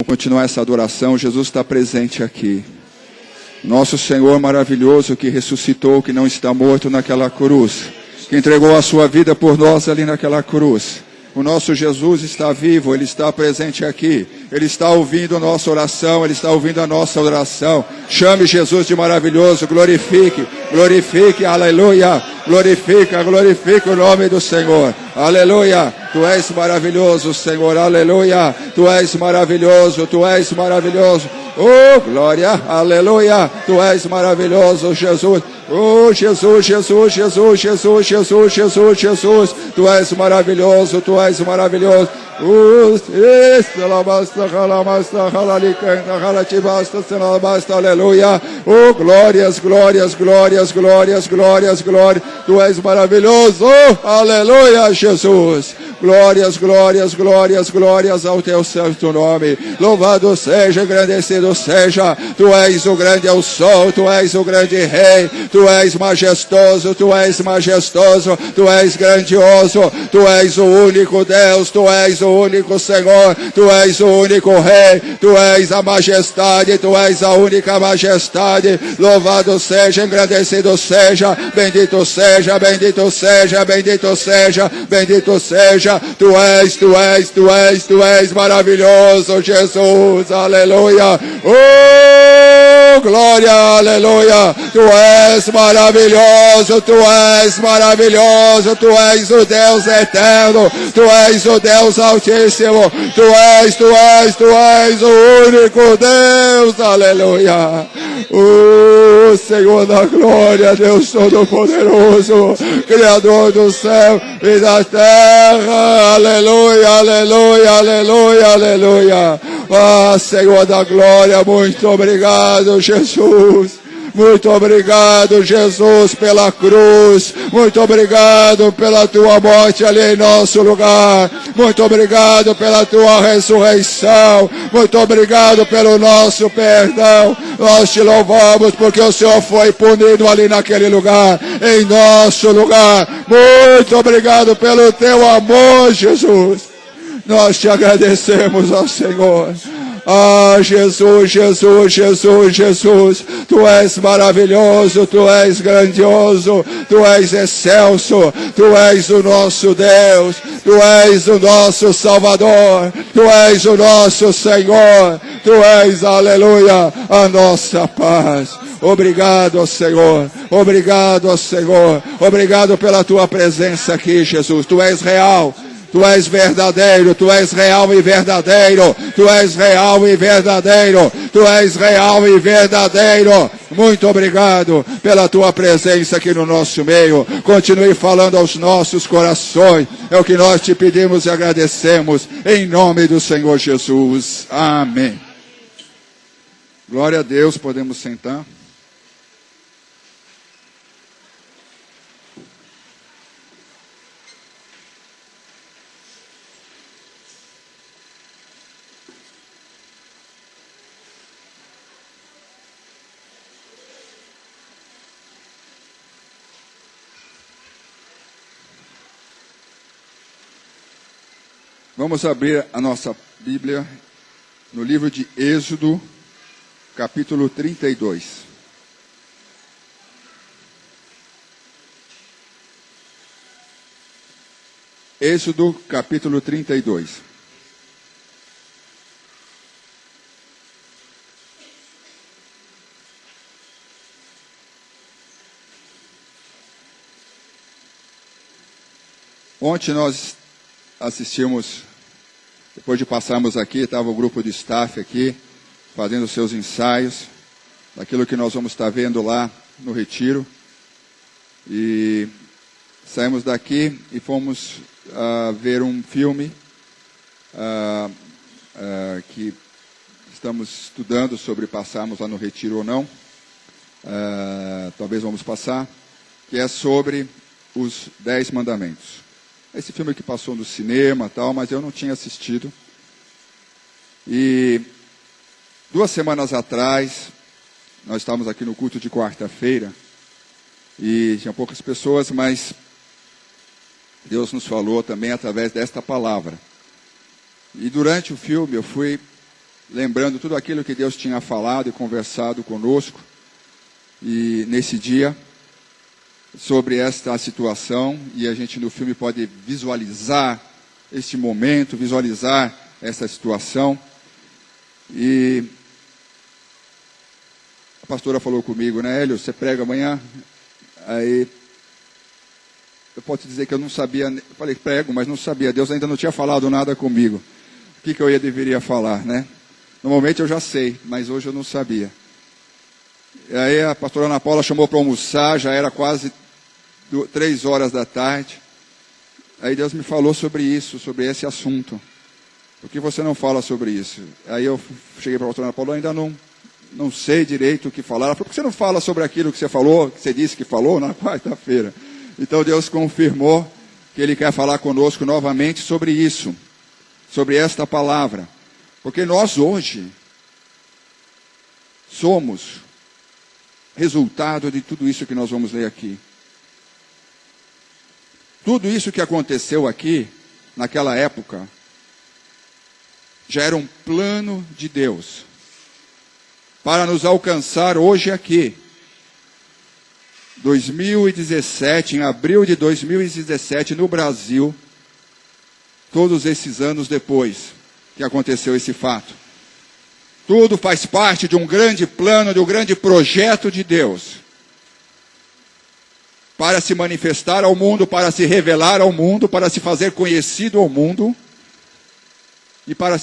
Vamos continuar essa adoração. Jesus está presente aqui. Nosso Senhor maravilhoso que ressuscitou, que não está morto naquela cruz, que entregou a sua vida por nós ali naquela cruz. O nosso Jesus está vivo, Ele está presente aqui. Ele está ouvindo a nossa oração, Ele está ouvindo a nossa oração. Chame Jesus de maravilhoso, glorifique, aleluia. Glorifica o nome do Senhor. Aleluia. Tu és maravilhoso, Senhor, aleluia. Tu és maravilhoso. Oh, glória, aleluia. Tu és maravilhoso, Jesus. Oh, Jesus. Tu és maravilhoso. Aleluia. Oh, glórias. Tu és maravilhoso. Aleluia, Jesus. Glórias ao teu santo nome. Louvado seja, engrandecido seja. Tu és o grande eu sou, tu és o grande rei. Tu és majestoso, tu és grandioso. Tu és o único Deus, tu és o único Senhor. Tu és o único rei. Tu és a majestade, tu és a única majestade. Louvado seja, engrandecido seja. Bendito seja. Tu és maravilhoso, Jesus, aleluia. Oh, glória, aleluia. Tu és maravilhoso, tu és o Deus eterno, tu és o Deus altíssimo, tu és o único Deus, aleluia. O Senhor da glória, Deus Todo-Poderoso, Criador do céu e da terra, aleluia. Ah, Senhor da glória, muito obrigado, Jesus. Muito obrigado, Jesus, pela cruz. Muito obrigado pela tua morte ali em nosso lugar. Muito obrigado pela tua ressurreição. Muito obrigado pelo nosso perdão. Nós te louvamos porque o Senhor foi punido ali naquele lugar, em nosso lugar. Muito obrigado pelo teu amor, Jesus. Nós te agradecemos, ó Senhor. Ah, Jesus. Tu és maravilhoso, tu és grandioso, tu és excelso, tu és o nosso Deus, tu és o nosso Salvador, tu és o nosso Senhor, tu és, aleluia, a nossa paz. Obrigado, Senhor. Obrigado pela tua presença aqui, Jesus. Tu és real. Tu és verdadeiro, tu és real e verdadeiro, tu és real e verdadeiro. Muito obrigado pela tua presença aqui no nosso meio. Continue falando aos nossos corações. É o que nós te pedimos e agradecemos em nome do Senhor Jesus. Amém. Glória a Deus, podemos sentar. Vamos abrir a nossa Bíblia no livro de Êxodo, capítulo 32. Êxodo, capítulo 32. Ontem nós assistimos, depois de passarmos aqui, estava o grupo de staff aqui, fazendo seus ensaios, daquilo que nós vamos estar vendo lá no retiro. E saímos daqui e fomos ver um filme que estamos estudando sobre passarmos lá no retiro ou não. Talvez vamos passar, que é sobre os 10 mandamentos. Esse filme que passou no cinema tal, mas eu não tinha assistido. E 2 semanas atrás, nós estávamos aqui no culto de quarta-feira, e tinha poucas pessoas, mas Deus nos falou também através desta palavra. E durante o filme eu fui lembrando tudo aquilo que Deus tinha falado e conversado conosco, e nesse dia, sobre esta situação, e a gente no filme pode visualizar este momento, visualizar essa situação. E a pastora falou comigo, né, Hélio, você prega amanhã? Aí eu posso dizer que eu não sabia, eu falei, prego, mas não sabia, Deus ainda não tinha falado nada comigo. O que eu deveria falar, né? Normalmente eu já sei, mas hoje eu não sabia. E aí a pastora Ana Paula chamou para almoçar, já era quase 3 horas da tarde. Aí Deus me falou sobre isso, sobre esse assunto. Por que você não fala sobre isso? Aí eu cheguei para a pastora Ana Paula, ainda não sei direito o que falar. Ela falou, por que você não fala sobre aquilo que você falou, que você disse que falou na quarta-feira? Então Deus confirmou que Ele quer falar conosco novamente sobre isso, sobre esta palavra. Porque nós hoje somos resultado de tudo isso que nós vamos ler aqui. Tudo isso que aconteceu aqui, naquela época, já era um plano de Deus para nos alcançar hoje aqui. 2017, em abril de 2017, no Brasil, todos esses anos depois que aconteceu esse fato. Tudo faz parte de um grande plano, de um grande projeto de Deus, para se manifestar ao mundo, para se revelar ao mundo, para se fazer conhecido ao mundo, e para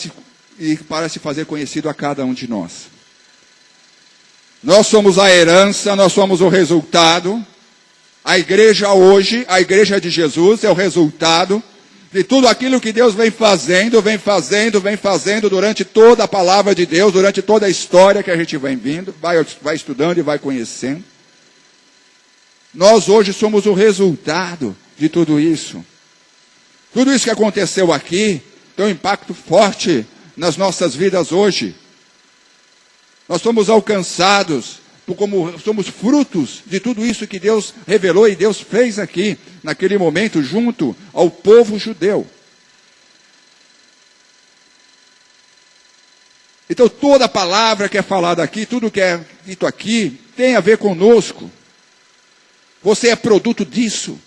se fazer conhecido a cada um de nós. Nós somos a herança, nós somos o resultado. A igreja hoje, a igreja de Jesus, é o resultado de tudo aquilo que Deus vem fazendo durante toda a palavra de Deus, durante toda a história que a gente vem vindo, vai estudando e vai conhecendo. Nós hoje somos o resultado de tudo isso. Tudo isso que aconteceu aqui tem um impacto forte nas nossas vidas hoje. Nós somos alcançados, como somos frutos de tudo isso que Deus revelou e Deus fez aqui, naquele momento, junto ao povo judeu. Então toda a palavra que é falada aqui, tudo que é dito aqui, tem a ver conosco. Você é produto disso.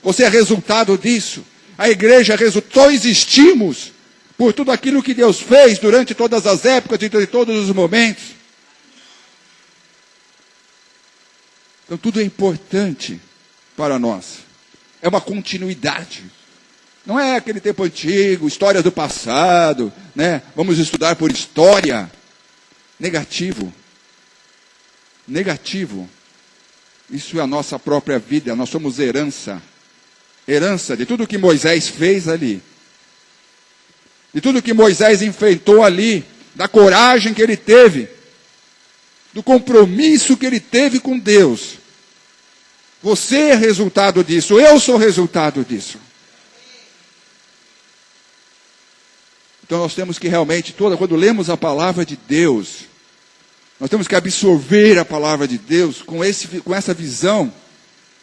Você é resultado disso. A igreja resultou, existimos por tudo aquilo que Deus fez durante todas as épocas e de todos os momentos. Então tudo é importante para nós. É uma continuidade. Não é aquele tempo antigo, histórias do passado, né? Vamos estudar por história. Negativo. Negativo. Isso é a nossa própria vida, nós somos herança. Herança de tudo que Moisés fez ali. De tudo que Moisés enfrentou ali, da coragem que ele teve, do compromisso que ele teve com Deus. Você é resultado disso, eu sou resultado disso. Então nós temos que realmente, quando lemos a palavra de Deus, nós temos que absorver a palavra de Deus com essa visão.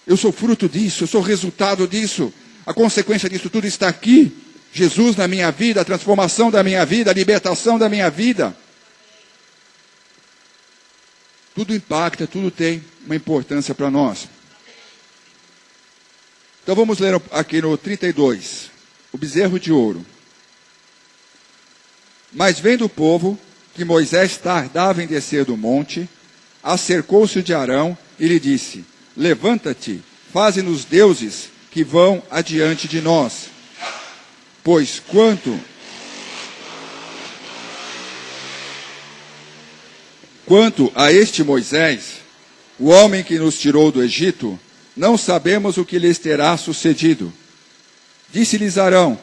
Eu sou fruto disso, eu sou resultado disso. A consequência disso tudo está aqui. Jesus na minha vida, a transformação da minha vida, a libertação da minha vida. Tudo impacta, tudo tem uma importância para nós. Então vamos ler aqui no 32, o bezerro de ouro. Mas vendo o povo que Moisés tardava em descer do monte, acercou-se de Arão e lhe disse: levanta-te, faze-nos deuses que vão adiante de nós. Pois quanto a este Moisés, o homem que nos tirou do Egito, não sabemos o que lhes terá sucedido. Disse-lhes Arão: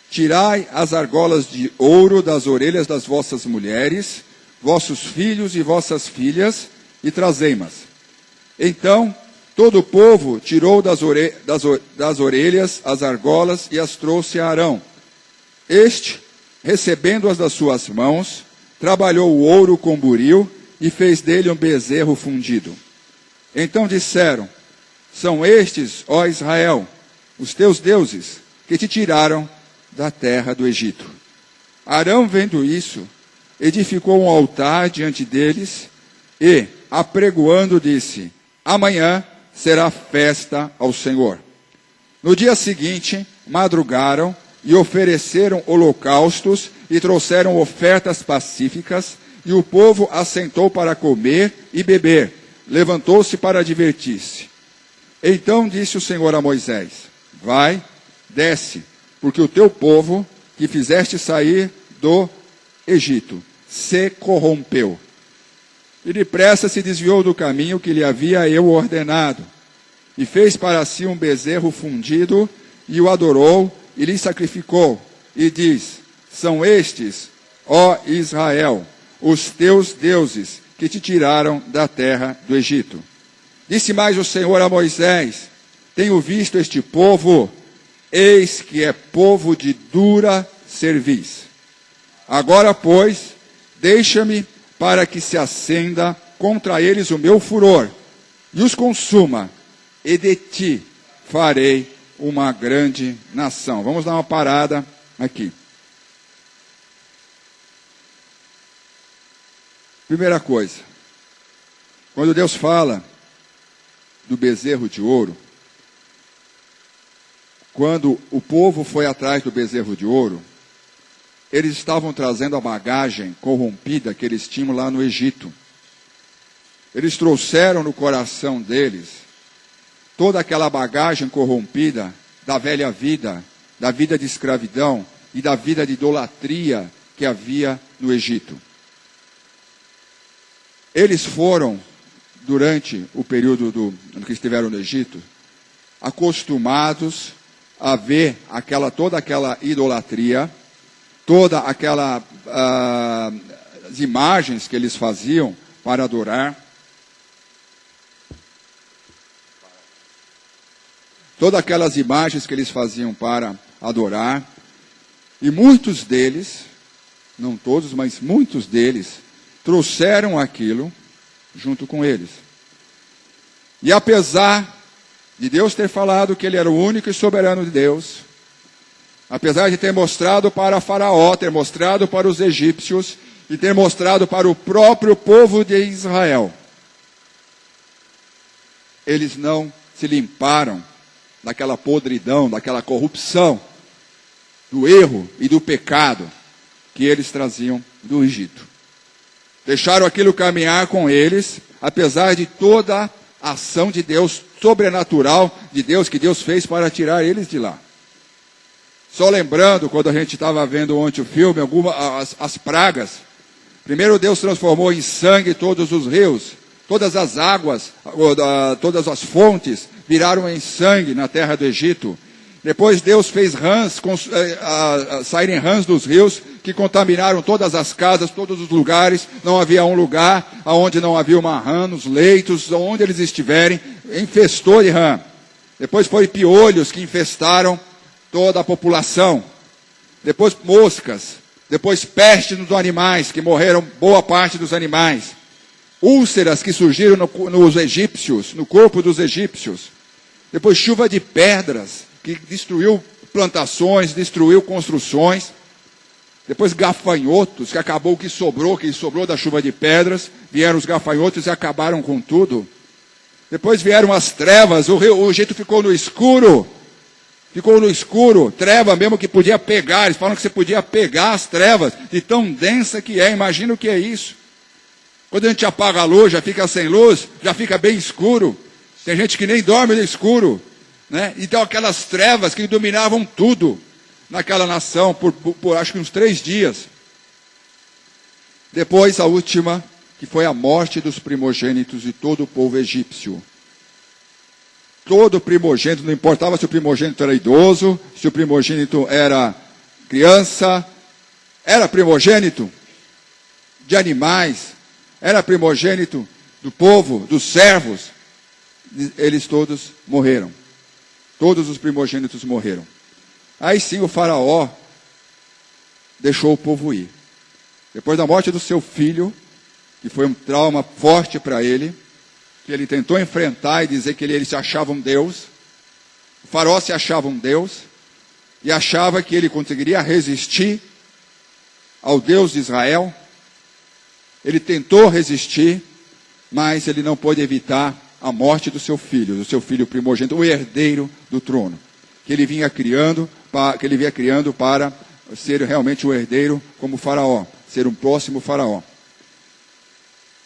tirai as argolas de ouro das orelhas das vossas mulheres, vossos filhos e vossas filhas, e trazei-mas. Então todo o povo tirou das orelhas as argolas e as trouxe a Arão. Este, recebendo-as das suas mãos, trabalhou o ouro com buril e fez dele um bezerro fundido. Então disseram: são estes, ó Israel, os teus deuses, que te tiraram da terra do Egito. Arão, vendo isso, edificou um altar diante deles e, apregoando, disse: amanhã será festa ao Senhor. No dia seguinte, madrugaram e ofereceram holocaustos e trouxeram ofertas pacíficas, e o povo assentou para comer e beber. Levantou-se para divertir-se. Então disse o Senhor a Moisés: vai, desce, porque o teu povo, que fizeste sair do Egito, se corrompeu. E depressa se desviou do caminho que lhe havia eu ordenado, e fez para si um bezerro fundido, e o adorou, e lhe sacrificou, e diz: são estes, ó Israel, os teus deuses, que te tiraram da terra do Egito. Disse mais o Senhor a Moisés: tenho visto este povo, eis que é povo de dura cerviz. Agora, pois, deixa-me para que se acenda contra eles o meu furor, e os consuma, e de ti farei uma grande nação. Vamos dar uma parada aqui. Primeira coisa, quando Deus fala do bezerro de ouro, quando o povo foi atrás do bezerro de ouro, eles estavam trazendo a bagagem corrompida que eles tinham lá no Egito. Eles trouxeram no coração deles toda aquela bagagem corrompida da velha vida, da vida de escravidão e da vida de idolatria que havia no Egito. Eles foram, durante o período que estiveram no Egito, acostumados a ver toda aquela idolatria, toda aquela as imagens que eles faziam para adorar, todas aquelas imagens que eles faziam para adorar, e muitos deles, não todos, mas muitos deles, trouxeram aquilo junto com eles. E apesar de Deus ter falado que ele era o único e soberano de Deus, apesar de ter mostrado para Faraó, ter mostrado para os egípcios e ter mostrado para o próprio povo de Israel, eles não se limparam daquela podridão, daquela corrupção, do erro e do pecado que eles traziam do Egito. Deixaram aquilo caminhar com eles, apesar de toda a ação de Deus, sobrenatural de Deus, que Deus fez para tirar eles de lá. Só lembrando, quando a gente estava vendo ontem o filme, as pragas. Primeiro Deus transformou em sangue todos os rios, todas as águas, todas as fontes viraram em sangue na terra do Egito. Depois Deus fez rãs, saírem rãs dos rios, que contaminaram todas as casas, todos os lugares. Não havia um lugar onde não havia uma rã, nos leitos, onde eles estiverem, infestou de rã. Depois foi piolhos que infestaram toda a população. Depois moscas. Depois peste nos animais, que morreram boa parte dos animais. Úlceras que surgiram nos egípcios, no corpo dos egípcios. Depois chuva de pedras, que destruiu plantações, destruiu construções. Depois gafanhotos, que acabou o que sobrou da chuva de pedras. Vieram os gafanhotos e acabaram com tudo. Depois vieram as trevas, o Egito ficou no escuro. Ficou no escuro, treva mesmo que podia pegar. Eles falam que você podia pegar as trevas, de tão densa que é. Imagina o que é isso. Quando a gente apaga a luz, já fica sem luz, já fica bem escuro. Tem gente que nem dorme no escuro, né? Então aquelas trevas que dominavam tudo naquela nação por acho que uns 3 dias. Depois a última, que foi a morte dos primogênitos de todo o povo egípcio. Todo primogênito, não importava se o primogênito era idoso, se o primogênito era criança, era primogênito de animais, era primogênito do povo, dos servos, eles todos morreram. Todos os primogênitos morreram. Aí sim o faraó deixou o povo ir. Depois da morte do seu filho, que foi um trauma forte para ele, que ele tentou enfrentar e dizer que ele se achava um Deus. O faraó se achava um Deus e achava que ele conseguiria resistir ao Deus de Israel, Ele tentou resistir, mas ele não pôde evitar a morte do seu filho primogênito, o herdeiro do trono, que ele vinha criando para ser realmente o herdeiro como Faraó, ser um próximo Faraó.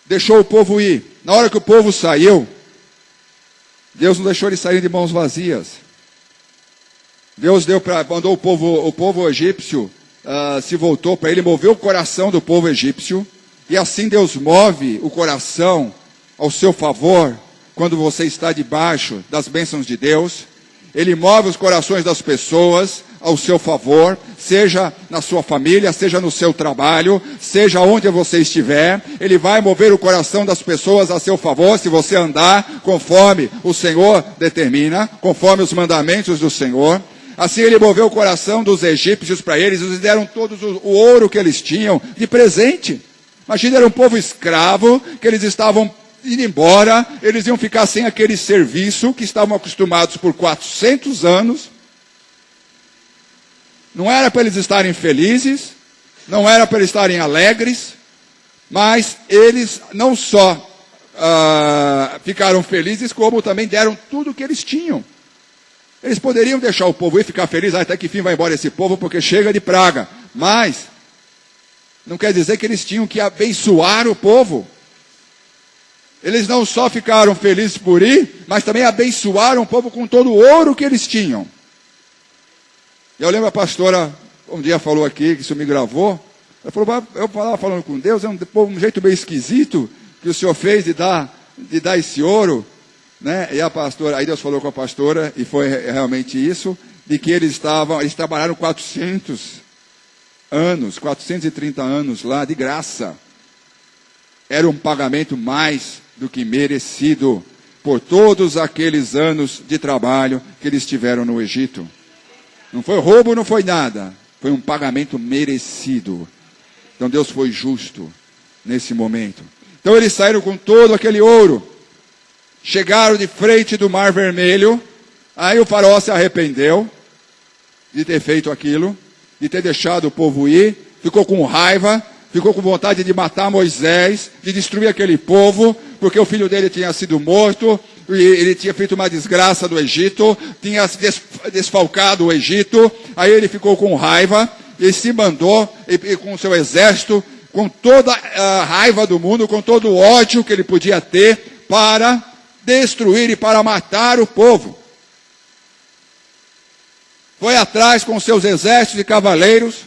Deixou o povo ir. Na hora que o povo saiu, Deus não deixou eles saírem de mãos vazias. Deus mandou o povo egípcio, se voltou para ele, moveu o coração do povo egípcio, e assim Deus move o coração ao seu favor, quando você está debaixo das bênçãos de Deus. Ele move os corações das pessoas ao seu favor, seja na sua família, seja no seu trabalho, seja onde você estiver. Ele vai mover o coração das pessoas a seu favor, se você andar conforme o Senhor determina, conforme os mandamentos do Senhor. Assim ele moveu o coração dos egípcios para eles, eles deram todos o ouro que eles tinham de presente. Imagina, era um povo escravo, que eles estavam indo embora, eles iam ficar sem aquele serviço que estavam acostumados por 400 anos. Não era para eles estarem felizes, não era para eles estarem alegres, mas eles não só ficaram felizes, como também deram tudo o que eles tinham. Eles poderiam deixar o povo ir ficar feliz, até que fim vai embora esse povo, porque chega de praga. Mas não quer dizer que eles tinham que abençoar o povo. Eles não só ficaram felizes por ir, mas também abençoaram o povo com todo o ouro que eles tinham. Eu lembro a pastora, um dia falou aqui, que isso me gravou. Ela falou, eu estava falando com Deus, é um jeito meio esquisito que o Senhor fez de dar esse ouro, né? E a pastora, aí Deus falou com a pastora, e foi realmente isso, de que eles trabalharam 430 anos lá, de graça. Era um pagamento mais do que merecido por todos aqueles anos de trabalho que eles tiveram no Egito. Não foi roubo, não foi nada. Foi um pagamento merecido. Então Deus foi justo nesse momento. Então eles saíram com todo aquele ouro. Chegaram de frente do Mar Vermelho. Aí o faraó se arrependeu de ter feito aquilo, de ter deixado o povo ir. Ficou com raiva. Ficou com vontade de matar Moisés, de destruir aquele povo, porque o filho dele tinha sido morto, e ele tinha feito uma desgraça do Egito, tinha desfalcado o Egito. Aí ele ficou com raiva, e se mandou, e com o seu exército, com toda a raiva do mundo, com todo o ódio que ele podia ter, para destruir e para matar o povo. Foi atrás com seus exércitos de cavaleiros,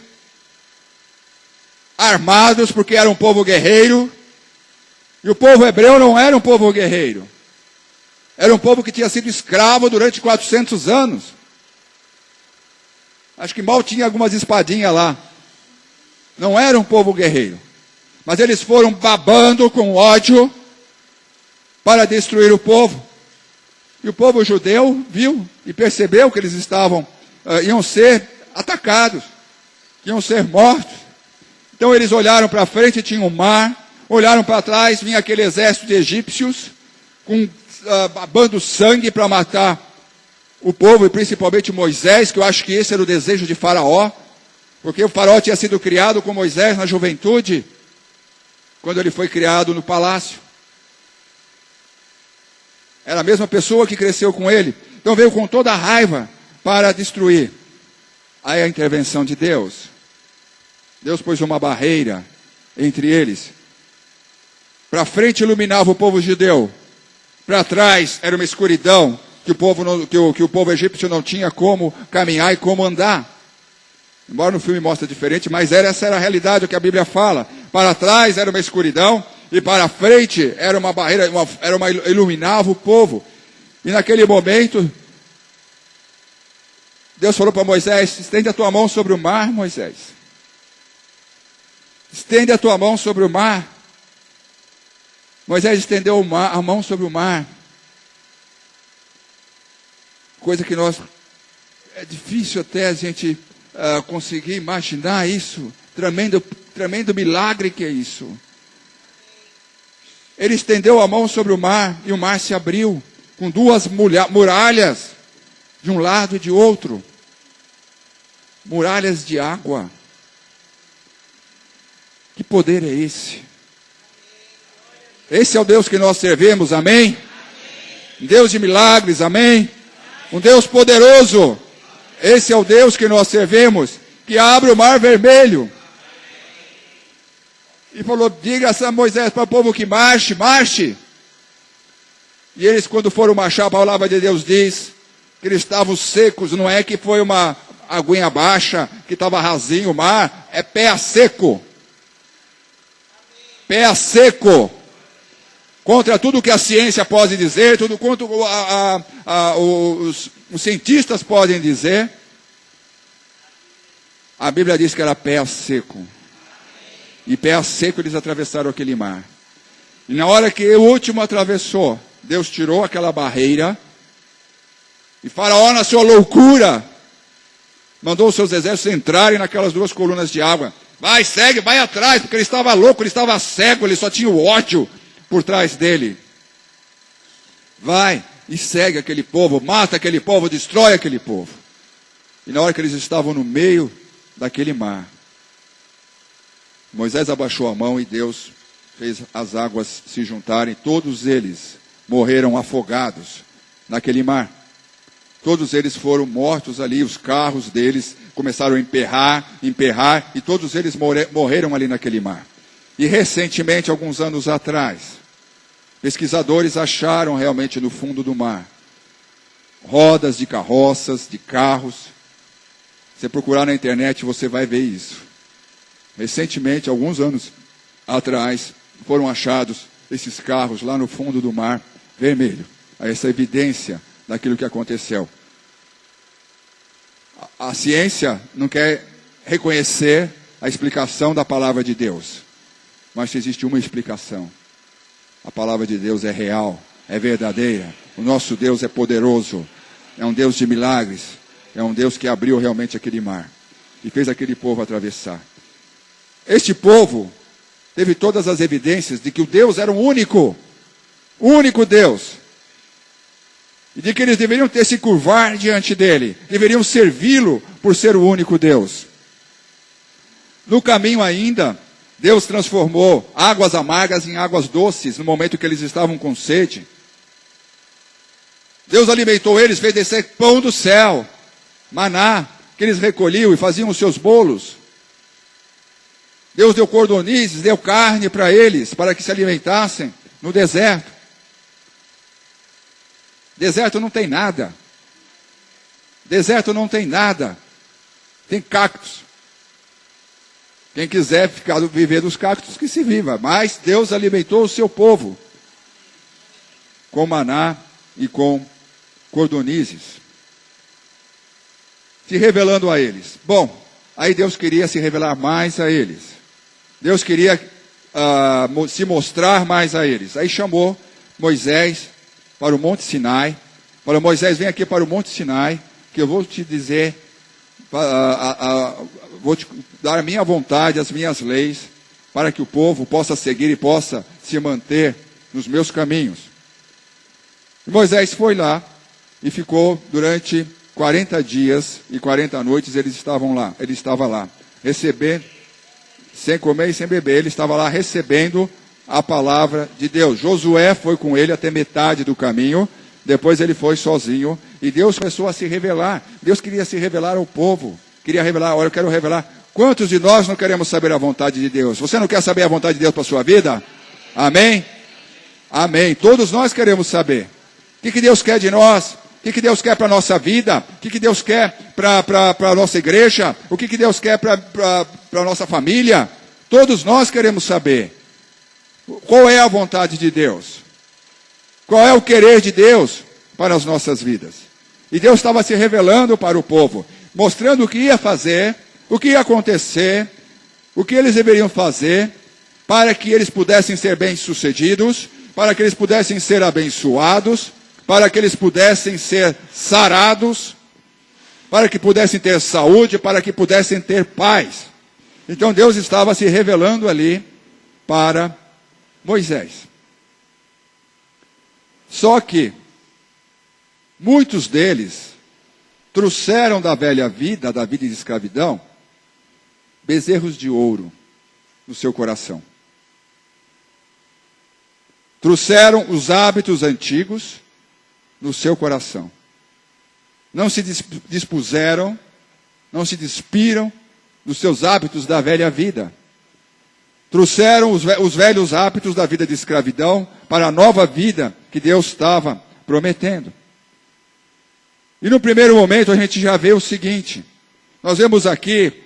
armados, porque era um povo guerreiro. E o povo hebreu não era um povo guerreiro. Era um povo que tinha sido escravo durante 400 anos. Acho que mal tinha algumas espadinhas lá. Não era um povo guerreiro. Mas eles foram babando com ódio para destruir o povo. E o povo judeu viu e percebeu que eles iam ser atacados, iam ser mortos. Então eles olharam para frente, tinha um mar, olharam para trás, vinha aquele exército de egípcios, babando sangue para matar o povo, e principalmente Moisés, que eu acho que esse era o desejo de Faraó, porque o Faraó tinha sido criado com Moisés na juventude, quando ele foi criado no palácio. Era a mesma pessoa que cresceu com ele. Então veio com toda a raiva para destruir. Aí a intervenção de Deus. Deus pôs uma barreira entre eles. Para frente iluminava o povo judeu. Para trás era uma escuridão que o povo egípcio não tinha como caminhar e como andar. Embora no filme mostre diferente, mas essa era a realidade, o que a Bíblia fala. Para trás era uma escuridão e para frente era uma barreira, iluminava o povo. E naquele momento, Deus falou para Moisés, estende a tua mão sobre o mar, Moisés. Estende a tua mão sobre o mar. Moisés estendeu a mão sobre o mar. Coisa que é difícil até a gente conseguir imaginar isso. Tremendo milagre que é isso. Ele estendeu a mão sobre o mar e o mar se abriu com duas muralhas de um lado e de outro. Muralhas de água. Que poder é esse? Esse é o Deus que nós servimos, amém? Um Deus de milagres, amém? Um Deus poderoso. Esse é o Deus que nós servimos, que abre o mar vermelho. E falou, diga a Moisés para o povo que marche, marche. E eles, quando foram marchar, a palavra de Deus diz que eles estavam secos. Não é que foi uma aguinha baixa, que estava rasinho o mar. É pé a seco. Pé a seco. Contra tudo que a ciência pode dizer, tudo quanto os cientistas podem dizer. A Bíblia diz que era pé a seco. E pé a seco eles atravessaram aquele mar. E na hora que o último atravessou, Deus tirou aquela barreira. E Faraó, na sua loucura, mandou os seus exércitos entrarem naquelas duas colunas de água. Vai, segue, vai atrás, porque ele estava louco, ele estava cego, ele só tinha o ódio por trás dele. Vai e segue aquele povo, mata aquele povo, destrói aquele povo. E na hora que eles estavam no meio daquele mar, Moisés abaixou a mão e Deus fez as águas se juntarem. Todos eles morreram afogados naquele mar. Todos eles foram mortos ali, os carros deles começaram a emperrar, e todos eles morreram ali naquele mar. E recentemente, alguns anos atrás, pesquisadores acharam realmente no fundo do mar rodas de carroças, de carros. Se você procurar na internet, você vai ver isso. Recentemente, alguns anos atrás, foram achados esses carros lá no fundo do mar vermelho. Essa evidência daquilo que aconteceu. A ciência não quer reconhecer a explicação da palavra de Deus. Mas existe uma explicação. A palavra de Deus é real, é verdadeira. O nosso Deus é poderoso. É um Deus de milagres. É um Deus que abriu realmente aquele mar. E fez aquele povo atravessar. Este povo teve todas as evidências de que o Deus era o único Deus. E de que eles deveriam ter se curvar diante dele. Deveriam servi-lo por ser o único Deus. No caminho ainda, Deus transformou águas amargas em águas doces no momento que eles estavam com sede. Deus alimentou eles, fez descer pão do céu, maná, que eles recolhiam e faziam os seus bolos. Deus deu cordonizes, deu carne para eles, para que se alimentassem no deserto. Deserto não tem nada. Deserto não tem nada. Tem cactos. Quem quiser viver dos cactos, que se viva. Mas Deus alimentou o seu povo com maná e com cordonizes, se revelando a eles. Bom, aí Deus queria se revelar mais a eles. Deus queria se mostrar mais a eles. Aí chamou Moisés para o Monte Sinai. Falou, Moisés, vem aqui para o Monte Sinai, que eu vou te dizer, vou te dar a minha vontade, as minhas leis, para que o povo possa seguir e possa se manter nos meus caminhos. E Moisés foi lá e ficou durante 40 dias e 40 noites, ele estava lá, recebendo, sem comer e sem beber, ele estava lá recebendo a palavra de Deus. Josué foi com ele até metade do caminho, depois ele foi sozinho, e Deus começou a se revelar. Deus queria se revelar ao povo, queria revelar, olha, eu quero revelar. Quantos de nós não queremos saber a vontade de Deus? Você não quer saber a vontade de Deus para a sua vida? Amém? Amém. Todos nós queremos saber. O que Deus quer de nós? O que Deus quer para a nossa vida? O que Deus quer para a nossa igreja? O que Deus quer para a nossa família? Todos nós queremos saber. Qual é a vontade de Deus? Qual é o querer de Deus para as nossas vidas? E Deus estava se revelando para o povo, mostrando o que ia fazer, o que ia acontecer, o que eles deveriam fazer, para que eles pudessem ser bem-sucedidos, para que eles pudessem ser abençoados, para que eles pudessem ser sarados, para que pudessem ter saúde, para que pudessem ter paz. Então Deus estava se revelando ali para Moisés. Só que muitos deles trouxeram da velha vida, da vida de escravidão, bezerros de ouro no seu coração. Trouxeram os hábitos antigos no seu coração. Não se dispuseram, não se despiram dos seus hábitos da velha vida. Trouxeram os velhos hábitos da vida de escravidão para a nova vida que Deus estava prometendo. E no primeiro momento a gente já vê o seguinte: nós vemos aqui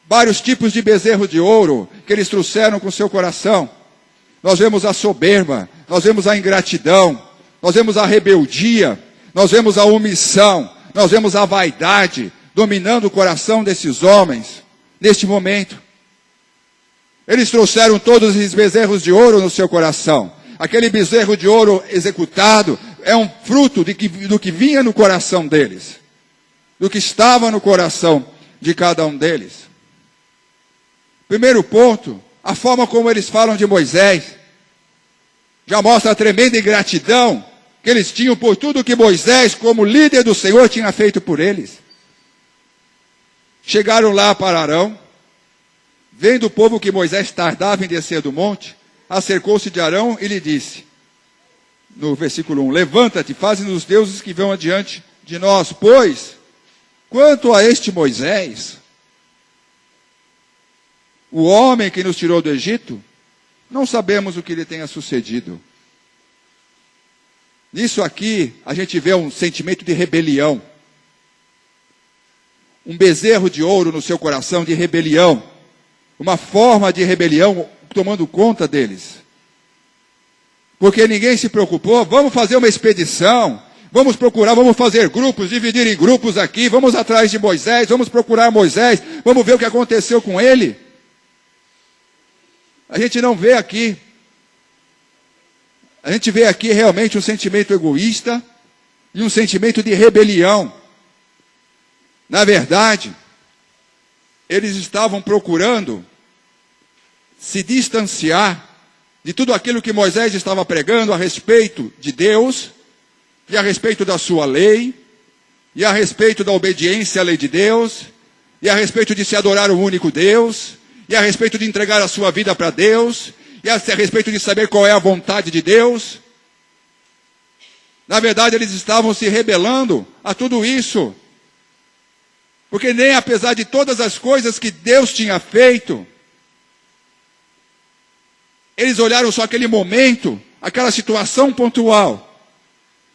vários tipos de bezerro de ouro que eles trouxeram com seu coração. Nós vemos a soberba, nós vemos a ingratidão, nós vemos a rebeldia, nós vemos a omissão, nós vemos a vaidade dominando o coração desses homens neste momento. Eles trouxeram todos esses bezerros de ouro no seu coração. Aquele bezerro de ouro executado é um fruto do que vinha no coração deles, do que estava no coração de cada um deles. Primeiro ponto, a forma como eles falam de Moisés já mostra a tremenda ingratidão que eles tinham por tudo que Moisés, como líder do Senhor, tinha feito por eles. Chegaram lá para Arão, vendo o povo que Moisés tardava em descer do monte, acercou-se de Arão e lhe disse, no versículo 1, levanta-te, faze-nos deuses que vão adiante de nós, pois, quanto a este Moisés, o homem que nos tirou do Egito, não sabemos o que lhe tenha sucedido. Nisso aqui, a gente vê um sentimento de rebelião. Um bezerro de ouro no seu coração de rebelião. Uma forma de rebelião tomando conta deles. Porque ninguém se preocupou, vamos fazer uma expedição, vamos procurar, vamos fazer grupos, dividir em grupos aqui, vamos atrás de Moisés, vamos procurar Moisés, vamos ver o que aconteceu com ele. A gente não vê aqui. A gente vê aqui realmente um sentimento egoísta e um sentimento de rebelião. Na verdade, eles estavam procurando se distanciar de tudo aquilo que Moisés estava pregando a respeito de Deus, e a respeito da sua lei, e a respeito da obediência à lei de Deus, e a respeito de se adorar o único Deus, e a respeito de entregar a sua vida para Deus, e a respeito de saber qual é a vontade de Deus. Na verdade, eles estavam se rebelando a tudo isso. Porque nem apesar de todas as coisas que Deus tinha feito, eles olharam só aquele momento, aquela situação pontual,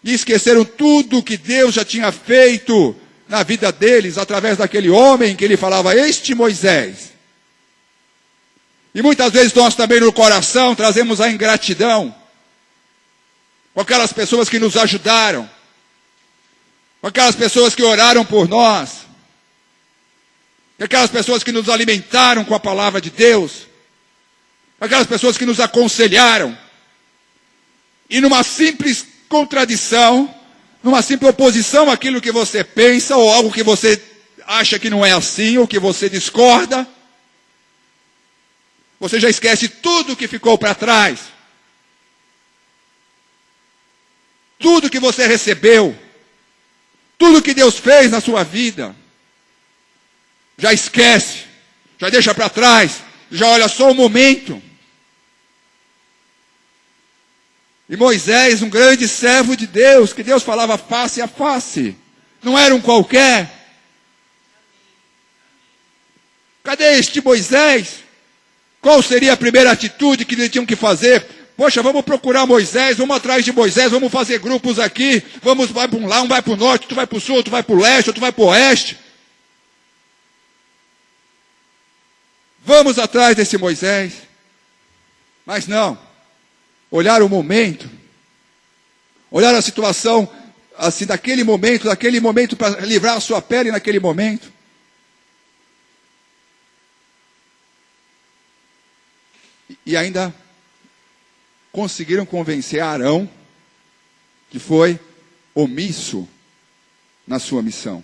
e esqueceram tudo que Deus já tinha feito na vida deles, através daquele homem que ele falava, este Moisés. E muitas vezes nós também no coração trazemos a ingratidão com aquelas pessoas que nos ajudaram, com aquelas pessoas que oraram por nós, com aquelas pessoas que nos alimentaram com a palavra de Deus, com aquelas pessoas que nos aconselharam. E numa simples contradição, numa simples oposição àquilo que você pensa, ou algo que você acha que não é assim, ou que você discorda, você já esquece tudo que ficou para trás. Tudo que você recebeu. Tudo que Deus fez na sua vida. Já esquece. Já deixa para trás. Já olha só o momento. E Moisés, um grande servo de Deus, que Deus falava face a face. Não era um qualquer. Cadê este Moisés? Qual seria a primeira atitude que eles tinham que fazer? Poxa, vamos procurar Moisés, vamos atrás de Moisés, vamos fazer grupos aqui, vai para um lado, um vai para o norte, tu vai para o sul, tu vai para o leste, tu vai para o oeste. Vamos atrás desse Moisés. Mas não. Olhar o momento, olhar a situação, assim, daquele momento para livrar a sua pele naquele momento. E ainda conseguiram convencer Arão, que foi omisso na sua missão.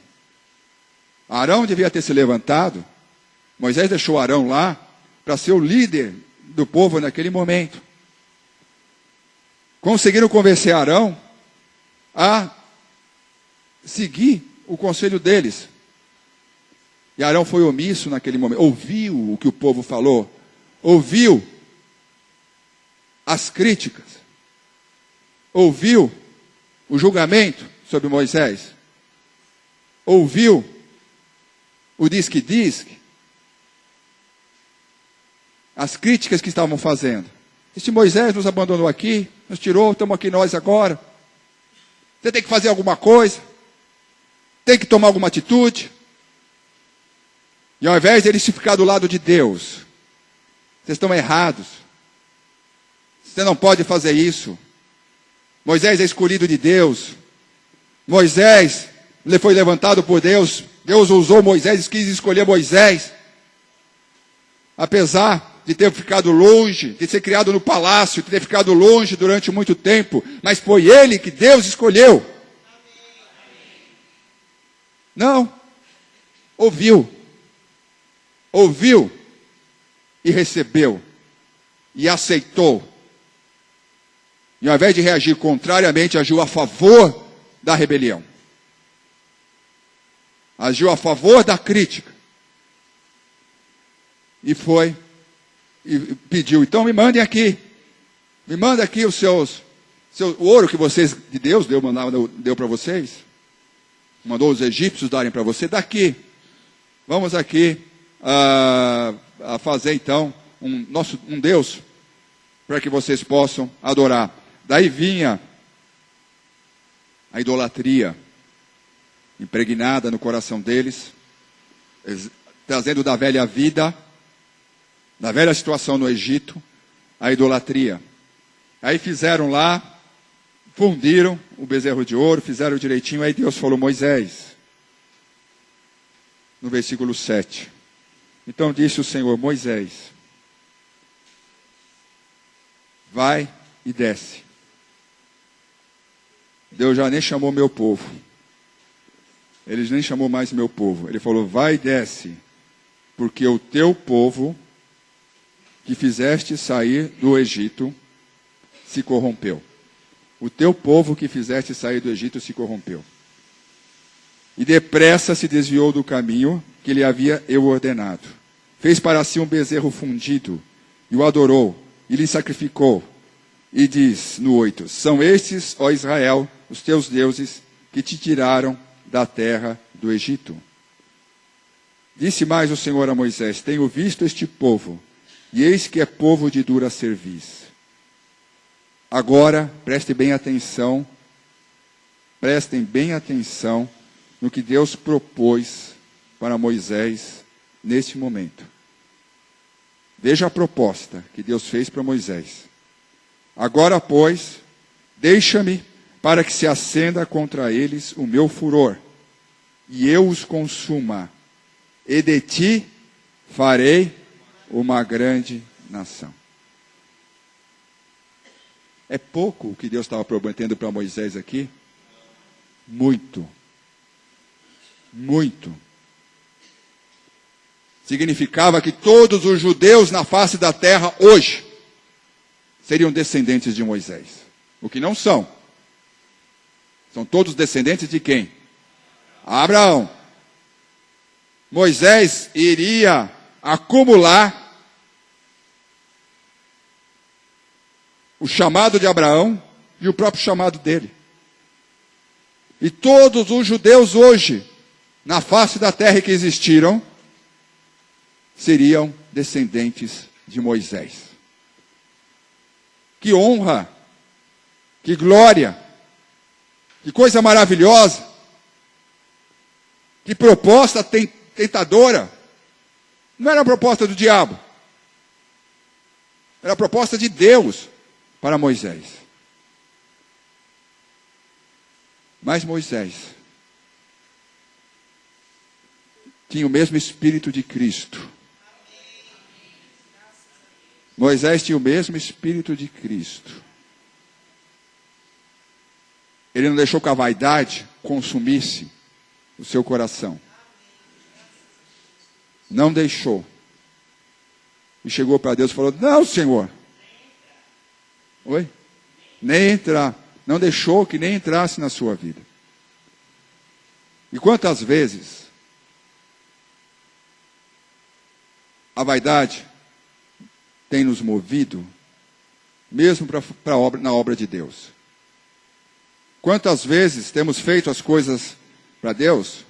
Arão devia ter se levantado. Moisés deixou Arão lá para ser o líder do povo naquele momento. Conseguiram convencer Arão a seguir o conselho deles. E Arão foi omisso naquele momento. Ouviu o que o povo falou. Ouviu as críticas. ouviu o julgamento sobre Moisés? Ouviu o diz-que-diz? As críticas que estavam fazendo. Este Moisés nos abandonou aqui, nos tirou, estamos aqui nós agora. Você tem que fazer alguma coisa. Tem que tomar alguma atitude. E ao invés de ele se ficar do lado de Deus, vocês estão errados. Você não pode fazer isso. Moisés é escolhido de Deus. Moisés foi levantado por Deus. Deus usou Moisés, quis escolher Moisés. Apesar de ter ficado longe, de ser criado no palácio, de ter ficado longe durante muito tempo, mas foi ele que Deus escolheu. Não. Ouviu e recebeu, e aceitou. E ao invés de reagir contrariamente, agiu a favor da rebelião. Agiu a favor da crítica. E foi, e pediu, então me mandem aqui. Me manda aqui o ouro que vocês, de Deus, deu para vocês. Mandou os egípcios darem para você, daqui. Vamos aqui a fazer então um Deus para que vocês possam adorar. Daí vinha a idolatria impregnada no coração deles, trazendo da velha vida, da velha situação no Egito, a idolatria. Aí fizeram lá, fundiram o bezerro de ouro, fizeram direitinho, aí Deus falou, Moisés, no versículo 7. Então disse o Senhor, Moisés, vai e desce. Deus já nem chamou meu povo. Ele nem chamou mais meu povo. Ele falou, vai e desce, porque o teu povo, que fizeste sair do Egito, se corrompeu. O teu povo que fizeste sair do Egito se corrompeu. E depressa se desviou do caminho que lhe havia eu ordenado. Fez para si um bezerro fundido, e o adorou, e lhe sacrificou. E diz no 8, são estes, ó Israel, os teus deuses, que te tiraram da terra do Egito. Disse mais o Senhor a Moisés, tenho visto este povo, e eis que é povo de dura cerviz. Agora, prestem bem atenção no que Deus propôs para Moisés neste momento. Veja a proposta que Deus fez para Moisés. Agora, pois, deixa-me para que se acenda contra eles o meu furor, e eu os consuma, e de ti farei uma grande nação. É pouco o que Deus estava prometendo para Moisés aqui? Muito. Muito. Significava que todos os judeus na face da terra hoje seriam descendentes de Moisés. O que não são. São todos descendentes de quem? Abraão. Moisés iria acumular o chamado de Abraão e o próprio chamado dele. E todos os judeus hoje, na face da terra que existiram, seriam descendentes de Moisés. Que honra, que glória, que coisa maravilhosa, que proposta tentadora. Não era a proposta do diabo, era a proposta de Deus para Moisés. Mas Moisés tinha o mesmo espírito de Cristo. Moisés tinha o mesmo espírito de Cristo. Ele não deixou que a vaidade consumisse o seu coração. Não deixou. E chegou para Deus e falou, não, Senhor. Oi? Nem entrar. Não deixou que nem entrasse na sua vida. E quantas vezes a vaidade tem nos movido, mesmo na obra de Deus. Quantas vezes temos feito as coisas para Deus,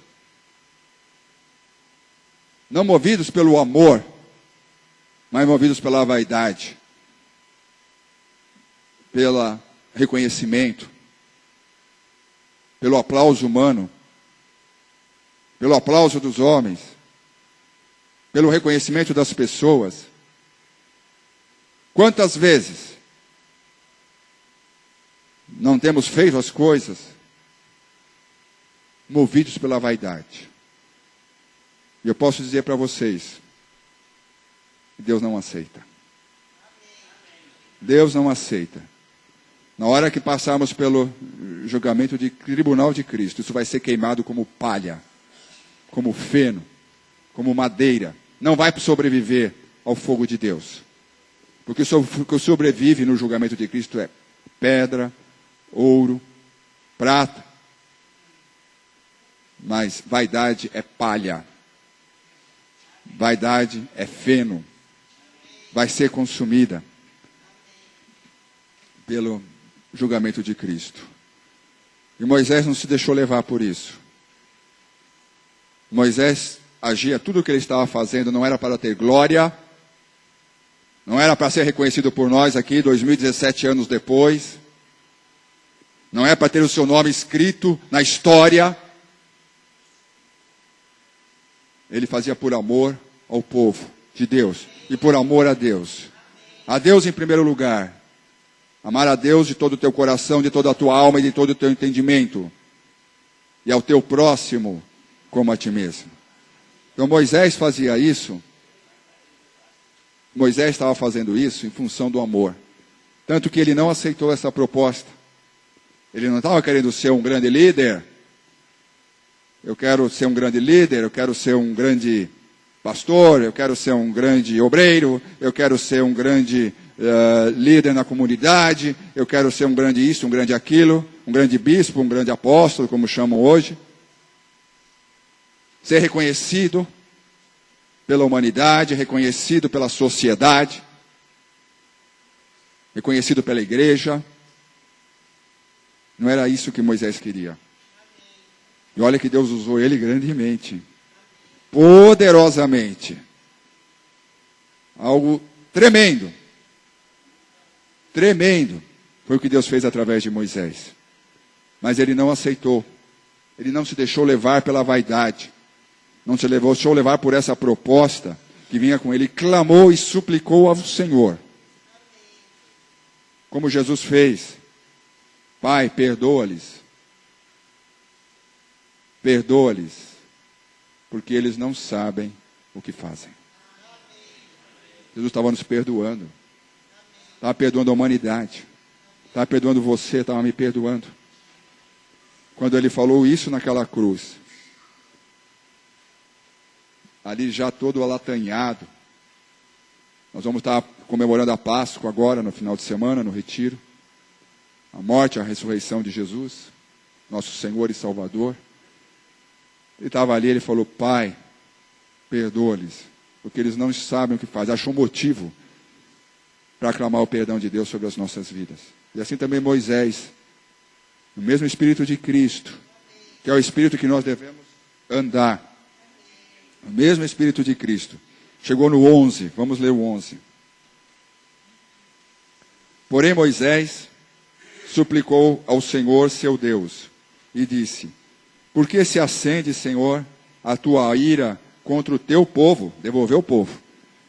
não movidos pelo amor, mas movidos pela vaidade, pelo reconhecimento, pelo aplauso humano, pelo aplauso dos homens, pelo reconhecimento das pessoas. Quantas vezes não temos feito as coisas movidos pela vaidade? E eu posso dizer para vocês, Deus não aceita. Deus não aceita. Na hora que passarmos pelo julgamento de tribunal de Cristo, isso vai ser queimado como palha, como feno, como madeira. Não vai sobreviver ao fogo de Deus. Porque o que sobrevive no julgamento de Cristo é pedra, ouro, prata. Mas vaidade é palha. Vaidade é feno. Vai ser consumida pelo julgamento de Cristo. E Moisés não se deixou levar por isso. Moisés agia, tudo o que ele estava fazendo não era para ter glória, não era para ser reconhecido por nós aqui, 2017 anos depois, não é para ter o seu nome escrito na história. Ele fazia por amor ao povo de Deus e por amor a Deus. A Deus em primeiro lugar. Amar a Deus de todo o teu coração, de toda a tua alma e de todo o teu entendimento. E ao teu próximo como a ti mesmo. Então Moisés fazia isso. Moisés estava fazendo isso em função do amor. Tanto que ele não aceitou essa proposta. Ele não estava querendo ser um grande líder. Eu quero ser um grande líder, eu quero ser um grande pastor, eu quero ser um grande obreiro, eu quero ser um grande líder na comunidade, eu quero ser um grande isso, um grande aquilo, um grande bispo, um grande apóstolo, como chamam hoje. Ser reconhecido pela humanidade, reconhecido pela sociedade, reconhecido pela igreja. Não era isso que Moisés queria. E olha que Deus usou ele grandemente, poderosamente. Algo tremendo. Tremendo foi o que Deus fez através de Moisés. Mas ele não aceitou. Ele não se deixou levar pela vaidade. Não se deixou levar por essa proposta que vinha com ele. Clamou e suplicou ao Senhor. Como Jesus fez. Pai, perdoa-lhes. Perdoa-lhes, porque eles não sabem o que fazem. Jesus estava nos perdoando. Estava perdoando a humanidade. Estava perdoando você, estava me perdoando. Quando ele falou isso naquela cruz, ali já todo alatanhado, nós vamos estar comemorando a Páscoa agora, no final de semana, no retiro. A morte e a ressurreição de Jesus, nosso Senhor e Salvador. Ele estava ali, ele falou, Pai, perdoa-lhes, porque eles não sabem o que fazem. Achou motivo para aclamar o perdão de Deus sobre as nossas vidas. E assim também Moisés, o mesmo Espírito de Cristo, que é o Espírito que nós devemos andar. O mesmo Espírito de Cristo. Chegou no 11, vamos ler o 11. Porém Moisés suplicou ao Senhor seu Deus e disse, por que se acende, Senhor, a tua ira contra o teu povo? Devolveu o povo.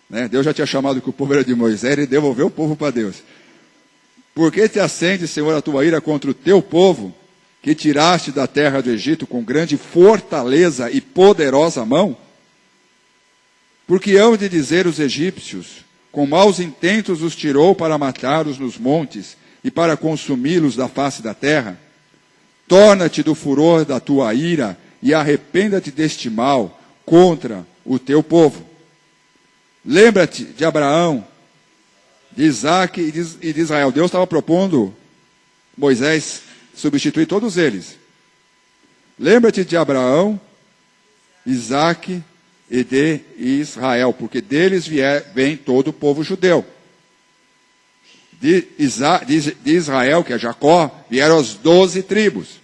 Né? Deus já tinha chamado que o povo era de Moisés e devolveu o povo para Deus. Por que te acende, Senhor, a tua ira contra o teu povo, que tiraste da terra do Egito com grande fortaleza e poderosa mão? Porque hão de dizer os egípcios, com maus intentos os tirou para matá-los nos montes e para consumi-los da face da terra? Torna-te do furor da tua ira e arrependa-te deste mal contra o teu povo. Lembra-te de Abraão, de Isaac e de Israel. Deus estava propondo Moisés substituir todos eles. Lembra-te de Abraão, Isaac e de Israel, porque deles vem todo o povo judeu. de Israel, que é Jacó, vieram as 12 tribos.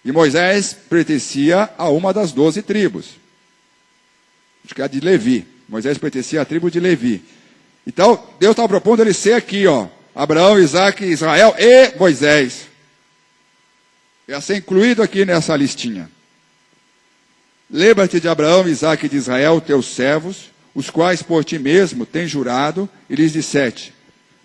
E Moisés pertencia a uma das 12 tribos. Acho que é a de Levi. Moisés pertencia à tribo de Levi. Então, Deus estava propondo ele ser aqui, ó. Abraão, Isaac, Israel e Moisés. Ia ser incluído aqui nessa listinha. Lembra-te de Abraão, Isaac e de Israel, teus servos, os quais por ti mesmo tens jurado, e lhes disseste: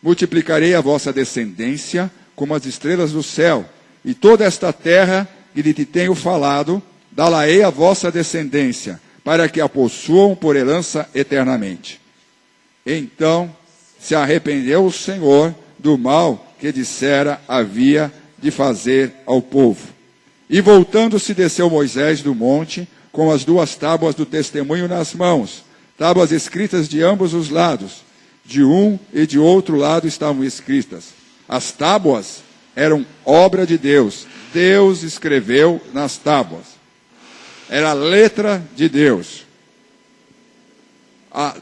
multiplicarei a vossa descendência como as estrelas do céu, e toda esta terra que lhe te tenho falado, dá-la-ei a vossa descendência, para que a possuam por herança eternamente. Então se arrependeu o Senhor do mal que dissera havia de fazer ao povo. E voltando-se desceu Moisés do monte, com as 2 tábuas do testemunho nas mãos, tábuas escritas de ambos os lados, de um e de outro lado estavam escritas. As tábuas eram obra de Deus. Deus escreveu nas tábuas. Era a letra de Deus.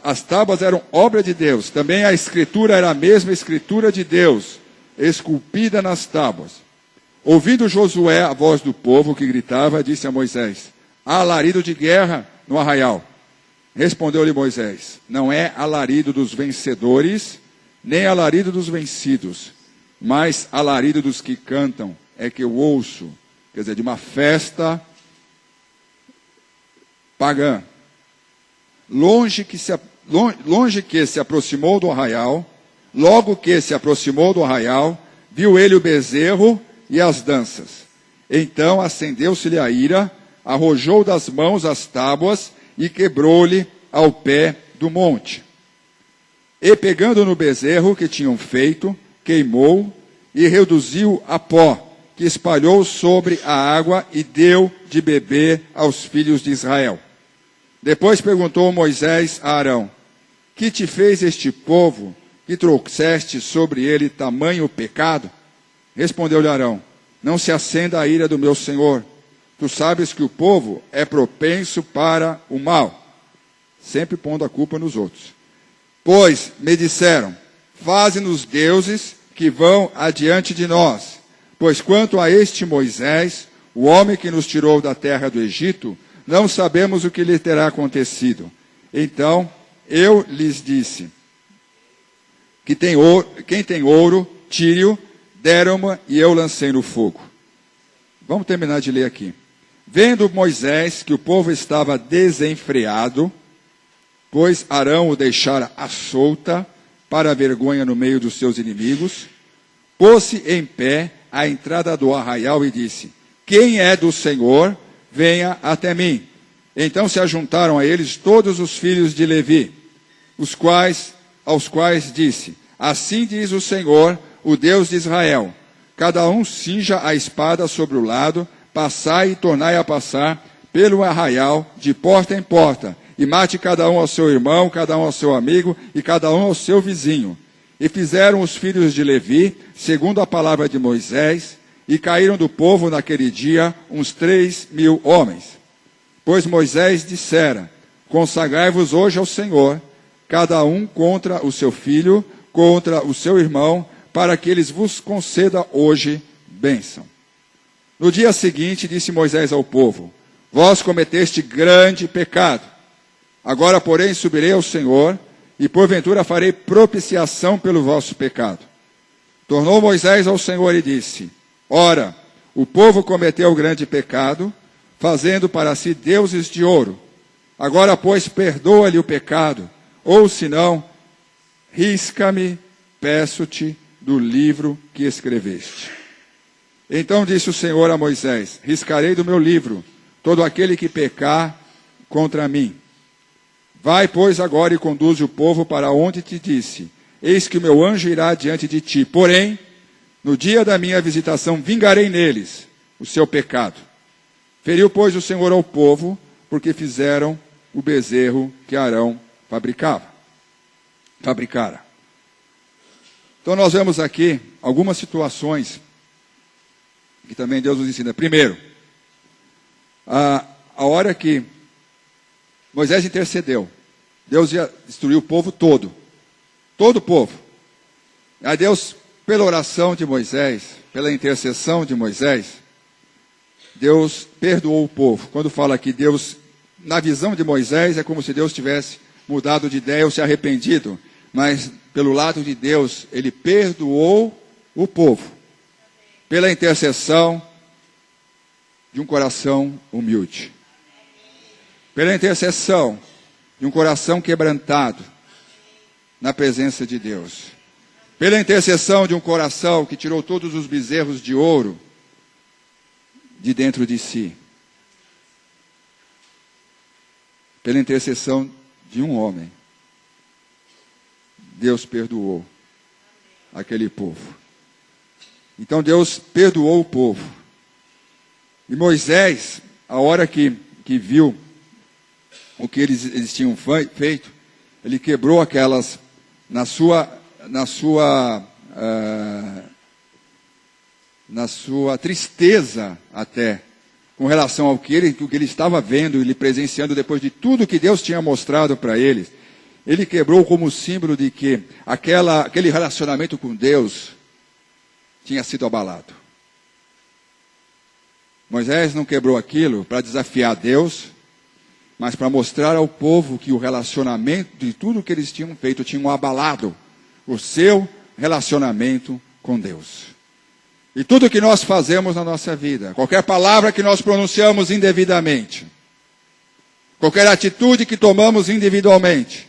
As tábuas eram obra de Deus. Também a escritura era a mesma escritura de Deus, esculpida nas tábuas. Ouvindo Josué a voz do povo que gritava, disse a Moisés: há alarido de guerra no arraial. Respondeu-lhe Moisés: não é alarido dos vencedores, nem alarido dos vencidos, mas alarido dos que cantam é que eu ouço. Quer dizer, de uma festa pagã. Longe que se aproximou do arraial, logo que se aproximou do arraial, viu ele o bezerro e as danças. Então acendeu-se-lhe a ira, arrojou das mãos as tábuas e quebrou-lhe ao pé do monte. E pegando no bezerro que tinham feito, queimou e reduziu a pó, que espalhou sobre a água e deu de beber aos filhos de Israel. Depois perguntou Moisés a Arão: que te fez este povo, que trouxeste sobre ele tamanho pecado? Respondeu-lhe Arão: não se acenda a ira do meu senhor. Tu sabes que o povo é propenso para o mal, sempre pondo a culpa nos outros. Pois me disseram: faze-nos deuses que vão adiante de nós. Pois quanto a este Moisés, o homem que nos tirou da terra do Egito, não sabemos o que lhe terá acontecido. Então eu lhes disse: quem tem ouro, tire-o, deram-me e eu lancei no fogo. Vamos terminar de ler aqui. Vendo Moisés que o povo estava desenfreado, pois Arão o deixara à solta, para a vergonha no meio dos seus inimigos, pôs-se em pé à entrada do arraial e disse: quem é do Senhor, venha até mim. Então se ajuntaram a eles todos os filhos de Levi, aos quais disse: assim diz o Senhor, o Deus de Israel: cada um cinja a espada sobre o lado, passai e tornai a passar pelo arraial, de porta em porta, e mate cada um ao seu irmão, cada um ao seu amigo, e cada um ao seu vizinho. E fizeram os filhos de Levi, segundo a palavra de Moisés, e caíram do povo naquele dia uns 3.000 homens. Pois Moisés dissera: consagrai-vos hoje ao Senhor, cada um contra o seu filho, contra o seu irmão, para que eles vos conceda hoje bênção. No dia seguinte disse Moisés ao povo: vós cometeste grande pecado. Agora, porém, subirei ao Senhor, e porventura farei propiciação pelo vosso pecado. Tornou Moisés ao Senhor e disse: ora, o povo cometeu grande pecado, fazendo para si deuses de ouro. Agora, pois, perdoa-lhe o pecado, ou senão, risca-me, peço-te, do livro que escreveste. Então disse o Senhor a Moisés: riscarei do meu livro todo aquele que pecar contra mim. Vai, pois, agora e conduze o povo para onde te disse: eis que o meu anjo irá diante de ti. Porém, no dia da minha visitação, vingarei neles o seu pecado. Feriu, pois, o Senhor ao povo, porque fizeram o bezerro que Arão fabricara. Então nós vemos aqui algumas situações que também Deus nos ensina. Primeiro, a hora que Moisés intercedeu, Deus ia destruir o povo todo. Todo o povo. Aí Deus pela oração de Moisés, pela intercessão de Moisés, Deus perdoou o povo. Quando fala que Deus, na visão de Moisés, é como se Deus tivesse mudado de ideia ou se arrependido. Mas, pelo lado de Deus, ele perdoou o povo. Pela intercessão de um coração humilde. Pela intercessão de um coração quebrantado na presença de Deus. Pela intercessão de um coração que tirou todos os bezerros de ouro de dentro de si. Pela intercessão de um homem, Deus perdoou aquele povo. Então Deus perdoou o povo. E Moisés, a hora que viu o que eles tinham feito, ele quebrou aquelas, na sua tristeza até, com relação ao que ele estava vendo e presenciando depois de tudo que Deus tinha mostrado para eles. Ele quebrou como símbolo de que aquele relacionamento com Deus tinha sido abalado. Moisés não quebrou aquilo para desafiar Deus, mas para mostrar ao povo que o relacionamento de tudo que eles tinham feito tinham abalado o seu relacionamento com Deus. E tudo que nós fazemos na nossa vida, qualquer palavra que nós pronunciamos indevidamente, qualquer atitude que tomamos individualmente,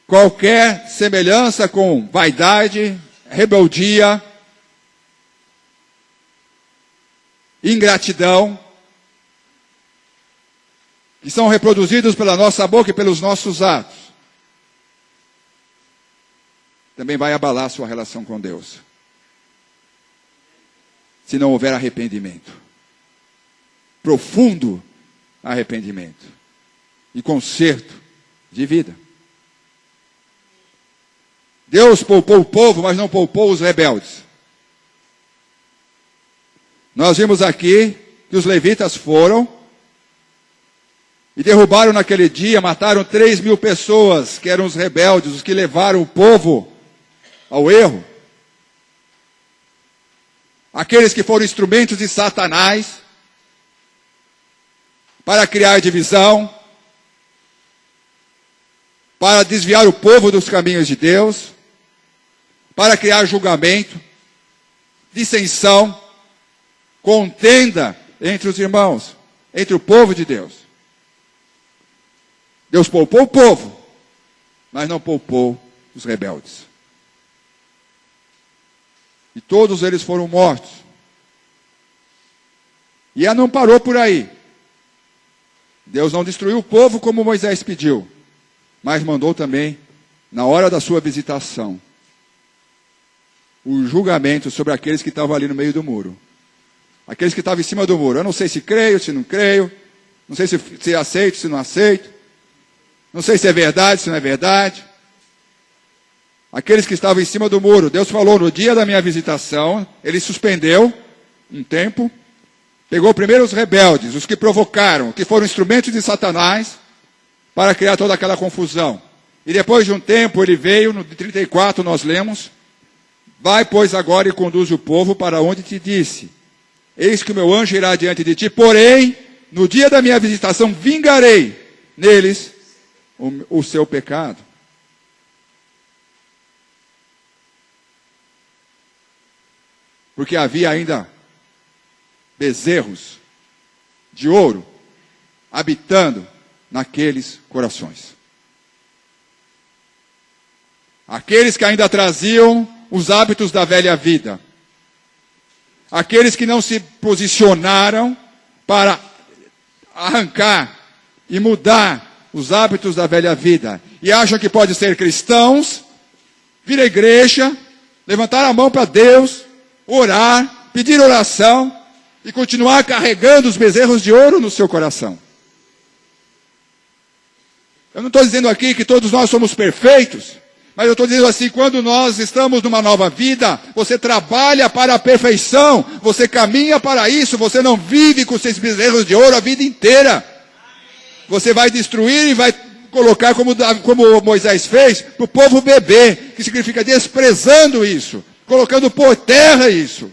qualquer semelhança com vaidade, rebeldia, ingratidão, que são reproduzidos pela nossa boca e pelos nossos atos, também vai abalar sua relação com Deus. Se não houver arrependimento. Profundo arrependimento. E conserto de vida. Deus poupou o povo, mas não poupou os rebeldes. Nós vimos aqui que os levitas foram e derrubaram naquele dia, mataram 3.000 pessoas, que eram os rebeldes, os que levaram o povo ao erro. Aqueles que foram instrumentos de Satanás para criar divisão, para desviar o povo dos caminhos de Deus, para criar julgamento, dissensão, contenda entre os irmãos, entre o povo de Deus. Deus poupou o povo, mas não poupou os rebeldes. E todos eles foram mortos. E ela não parou por aí. Deus não destruiu o povo como Moisés pediu, mas mandou também, na hora da sua visitação, o julgamento sobre aqueles que estavam ali no meio do muro. Aqueles que estavam em cima do muro. Eu não sei se creio, se não creio. Não sei se aceito, se não aceito. Não sei se é verdade, se não é verdade. Aqueles que estavam em cima do muro. Deus falou no dia da minha visitação. Ele suspendeu um tempo. Pegou primeiro os rebeldes, os que provocaram, que foram instrumentos de Satanás, para criar toda aquela confusão. E depois de um tempo ele veio, no 34 nós lemos, vai, pois, agora e conduz o povo para onde te disse. Eis que o meu anjo irá diante de ti, porém, no dia da minha visitação, vingarei neles o seu pecado. Porque havia ainda bezerros de ouro habitando naqueles corações. Aqueles que ainda traziam os hábitos da velha vida. Aqueles que não se posicionaram para arrancar e mudar os hábitos da velha vida. E acham que pode ser cristãos, vir à igreja, levantar a mão para Deus, orar, pedir oração e continuar carregando os bezerros de ouro no seu coração. Eu não estou dizendo aqui que todos nós somos perfeitos, mas eu estou dizendo assim, quando nós estamos numa nova vida, você trabalha para a perfeição, você caminha para isso, você não vive com seus bezerros de ouro a vida inteira. Você vai destruir e vai colocar como Moisés fez, para o povo beber, que significa desprezando isso, colocando por terra isso,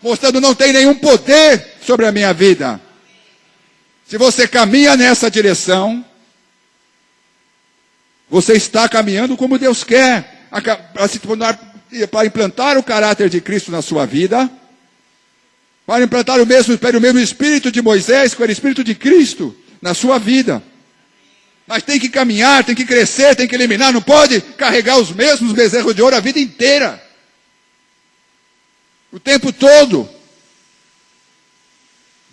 mostrando não tem nenhum poder sobre a minha vida. Se você caminha nessa direção, você está caminhando como Deus quer, para se tornar, para implantar o caráter de Cristo na sua vida, para implantar o mesmo espírito de Moisés, com o espírito de Cristo na sua vida. Mas tem que caminhar, tem que crescer, tem que eliminar, não pode carregar os mesmos bezerros de ouro a vida inteira. O tempo todo.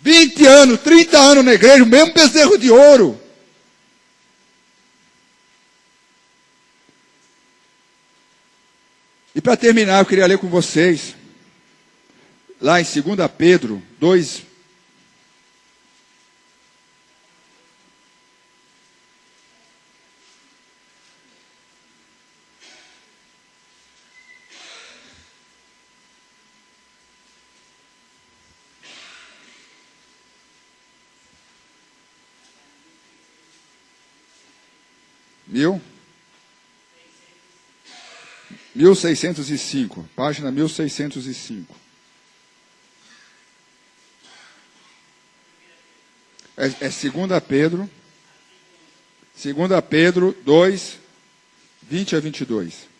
20 anos, 30 anos na igreja, o mesmo bezerro de ouro. E para terminar, eu queria ler com vocês, lá em 2 Pedro 2, Mil? 1605, página 1605. É 2 Pedro, 2 Pedro 2, 20 a 22.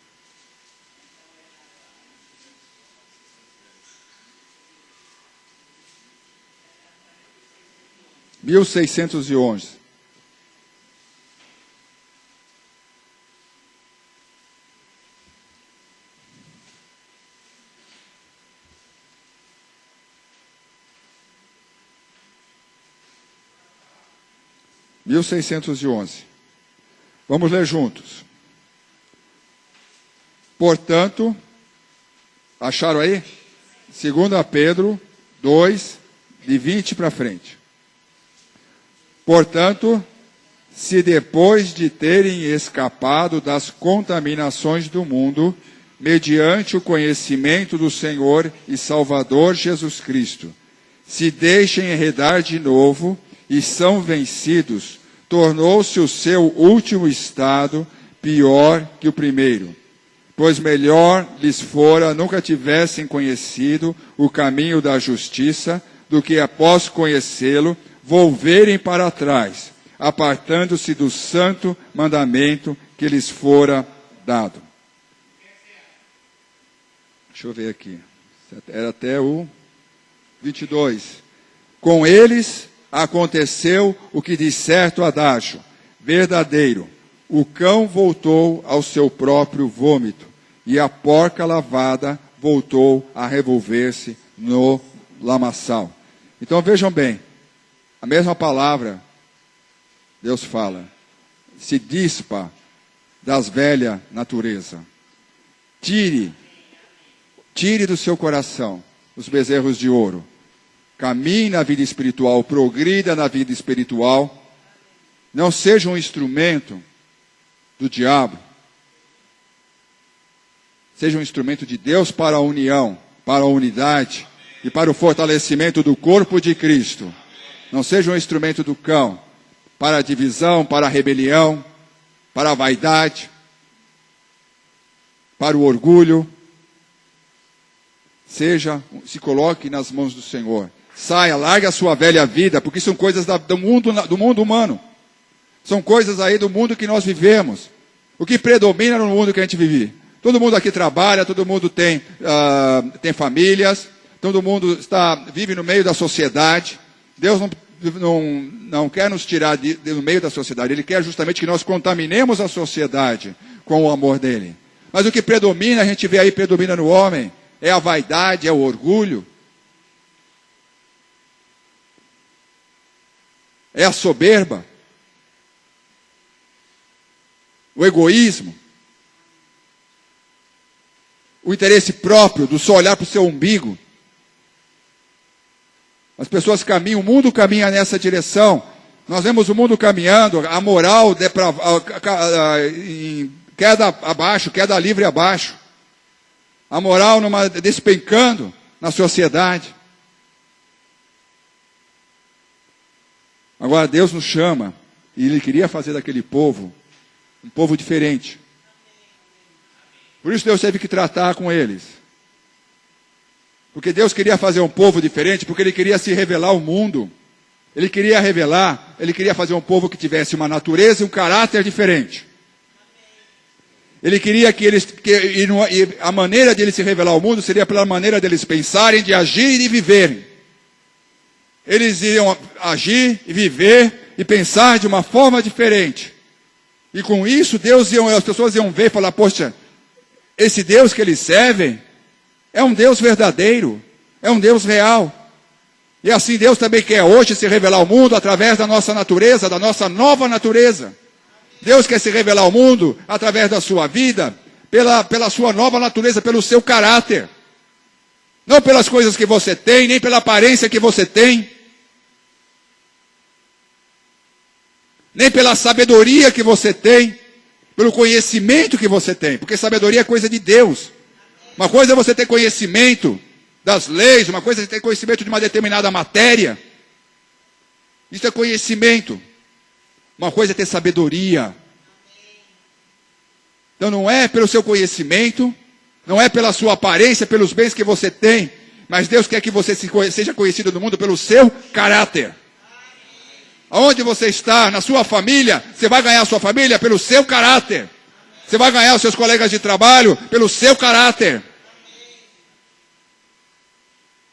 – 1611. Vamos ler juntos. Portanto, acharam aí? 2 Pedro 2, de 20 para frente. Portanto, se depois de terem escapado das contaminações do mundo, mediante o conhecimento do Senhor e Salvador Jesus Cristo, se deixem enredar de novo e são vencidos, tornou-se o seu último estado pior que o primeiro. Pois melhor lhes fora nunca tivessem conhecido o caminho da justiça, do que após conhecê-lo, volverem para trás, apartando-se do santo mandamento que lhes fora dado. Deixa eu ver aqui. Era até o 22. Com eles aconteceu o que diz certo adágio, verdadeiro. O cão voltou ao seu próprio vômito, e a porca lavada voltou a revolver-se no lamaçal. Então vejam bem, a mesma palavra, Deus fala, se dispa das velha natureza. Tire do seu coração os bezerros de ouro. Caminhe na vida espiritual, progrida na vida espiritual. Não seja um instrumento do diabo. Seja um instrumento de Deus para a união, para a unidade e para o fortalecimento do corpo de Cristo. Não seja um instrumento do cão para a divisão, para a rebelião, para a vaidade, para o orgulho. Se coloque nas mãos do Senhor. Saia, largue a sua velha vida, porque são coisas do mundo humano. São coisas aí do mundo que nós vivemos. O que predomina no mundo que a gente vive? Todo mundo aqui trabalha, todo mundo tem famílias, todo mundo vive no meio da sociedade. Deus não quer nos tirar do meio da sociedade. Ele quer justamente que nós contaminemos a sociedade com o amor dele. Mas o que predomina, a gente vê aí, predomina no homem, é a vaidade, é o orgulho. É a soberba, o egoísmo, o interesse próprio, do só olhar para o seu umbigo. As pessoas caminham, o mundo caminha nessa direção. Nós vemos o mundo caminhando, a moral em queda abaixo, queda livre abaixo. A moral despencando na sociedade. Agora Deus nos chama E Ele queria fazer daquele povo um povo diferente. Por isso Deus teve que tratar com eles. Porque Deus queria fazer um povo diferente, porque Ele queria se revelar ao mundo. Ele queria fazer um povo que tivesse uma natureza e um caráter diferente. Ele queria e a maneira de Ele se revelar ao mundo seria pela maneira deles pensarem, de agir e de viverem. Eles iam agir e viver e pensar de uma forma diferente. E com isso, as pessoas iam ver e falar, poxa, esse Deus que eles servem é um Deus verdadeiro, é um Deus real. E assim Deus também quer hoje se revelar ao mundo através da nossa natureza, da nossa nova natureza. Deus quer se revelar ao mundo através da sua vida, pela sua nova natureza, pelo seu caráter. Não pelas coisas que você tem, nem pela aparência que você tem. Nem pela sabedoria que você tem, pelo conhecimento que você tem. Porque sabedoria é coisa de Deus. Uma coisa é você ter conhecimento das leis, uma coisa é ter conhecimento de uma determinada matéria. Isso é conhecimento. Uma coisa é ter sabedoria. Então não é pelo seu conhecimento, não é pela sua aparência, pelos bens que você tem, mas Deus quer que você seja conhecido no mundo pelo seu caráter. Aonde você está, na sua família, você vai ganhar a sua família pelo seu caráter. Você vai ganhar os seus colegas de trabalho pelo seu caráter.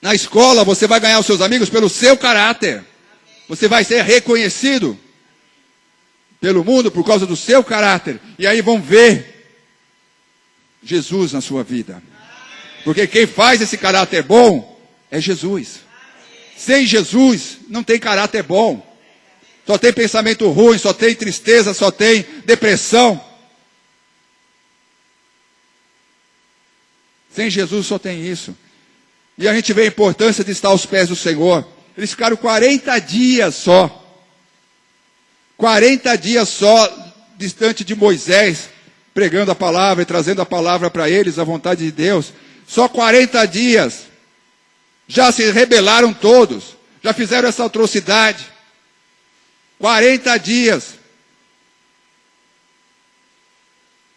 Na escola, você vai ganhar os seus amigos pelo seu caráter. Você vai ser reconhecido pelo mundo por causa do seu caráter. E aí vão ver Jesus na sua vida. Porque quem faz esse caráter bom é Jesus. Sem Jesus, não tem caráter bom. Só tem pensamento ruim, só tem tristeza, só tem depressão. Sem Jesus só tem isso. E a gente vê a importância de estar aos pés do Senhor. Eles ficaram 40 dias só. 40 dias só distante de Moisés, pregando a palavra e trazendo a palavra para eles, a vontade de Deus. Só 40 dias. Já se rebelaram todos. Já fizeram essa atrocidade. 40 dias.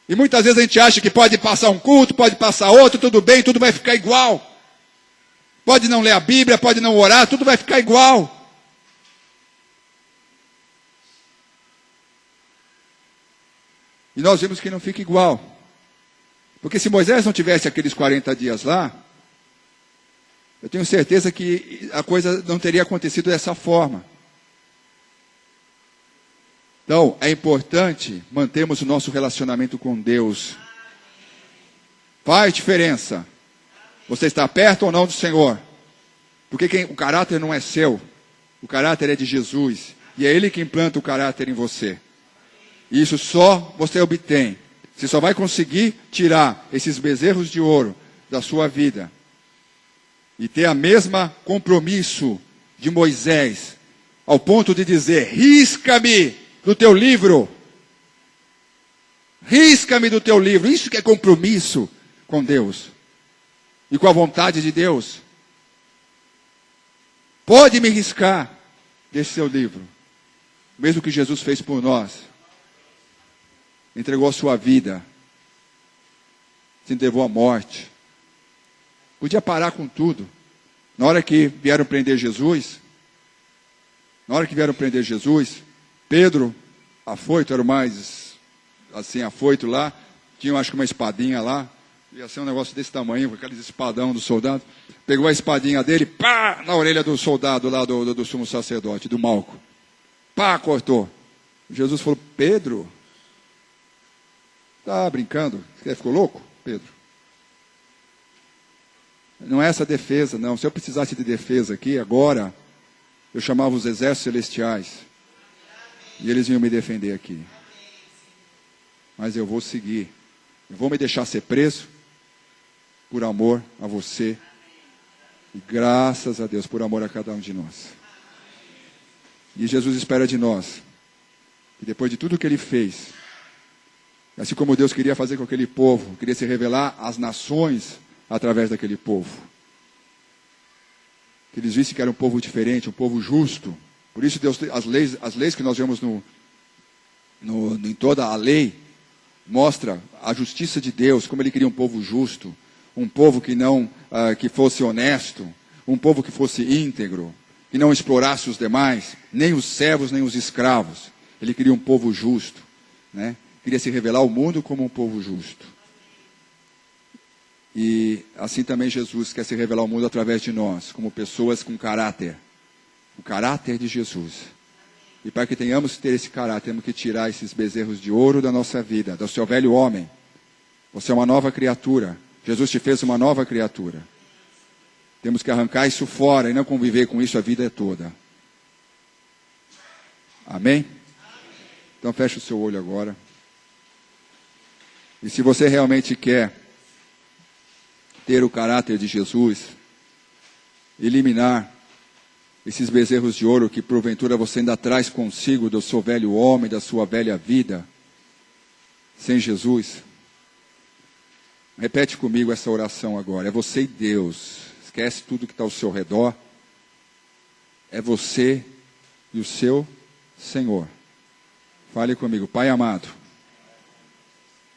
E muitas vezes a gente acha que pode passar um culto, pode passar outro, tudo bem, tudo vai ficar igual. Pode não ler a Bíblia, pode não orar, tudo vai ficar igual. E nós vimos que não fica igual. Porque se Moisés não tivesse aqueles 40 dias lá, eu tenho certeza que a coisa não teria acontecido dessa forma. Então, é importante mantermos o nosso relacionamento com Deus. Faz diferença. Você está perto ou não do Senhor? Porque o caráter não é seu. O caráter é de Jesus. E é Ele que implanta o caráter em você. E isso só você obtém. Você só vai conseguir tirar esses bezerros de ouro da sua vida. E ter a mesma compromisso de Moisés. Ao ponto de dizer, risca-me do teu livro. Risca-me do teu livro. Isso que é compromisso com Deus. E com a vontade de Deus. Pode me riscar desse seu livro. Mesmo que Jesus fez por nós. Entregou a sua vida. Se entregou à morte. Podia parar com tudo. Na hora que vieram prender Jesus. Pedro, afoito, era o mais assim, afoito lá. Tinha, acho que uma espadinha lá. Ia ser um negócio desse tamanho, com aqueles espadão do soldado. Pegou a espadinha dele, pá, na orelha do soldado lá, do sumo sacerdote, do Malco. Pá, cortou. Jesus falou, Pedro, tá brincando? Você ficou louco, Pedro? Não é essa defesa, não. Se eu precisasse de defesa aqui, agora, eu chamava os exércitos celestiais. E eles iam me defender aqui. Mas eu vou seguir. Eu vou me deixar ser preso por amor a você. E graças a Deus, por amor a cada um de nós. E Jesus espera de nós que depois de tudo que Ele fez, assim como Deus queria fazer com aquele povo, queria se revelar às nações através daquele povo. Que eles vissem que era um povo diferente, um povo justo. Por isso Deus, as leis que nós vemos em toda a lei, mostra a justiça de Deus, como ele queria um povo justo, um povo que fosse honesto, um povo que fosse íntegro, que não explorasse os demais, nem os servos, nem os escravos. Ele queria um povo justo, né? Queria se revelar ao mundo como um povo justo. E assim também Jesus quer se revelar ao mundo através de nós, como pessoas com caráter. O caráter de Jesus. E para que tenhamos que ter esse caráter, temos que tirar esses bezerros de ouro da nossa vida, do seu velho homem. Você é uma nova criatura. Jesus te fez uma nova criatura. Temos que arrancar isso fora e não conviver com isso a vida toda. Amém? Então feche o seu olho agora. E se você realmente quer ter o caráter de Jesus, eliminar esses bezerros de ouro que porventura você ainda traz consigo do seu velho homem, da sua velha vida, sem Jesus, repete comigo essa oração agora. É você e Deus. Esquece tudo que está ao seu redor. É você e o seu Senhor. Fale comigo. Pai amado,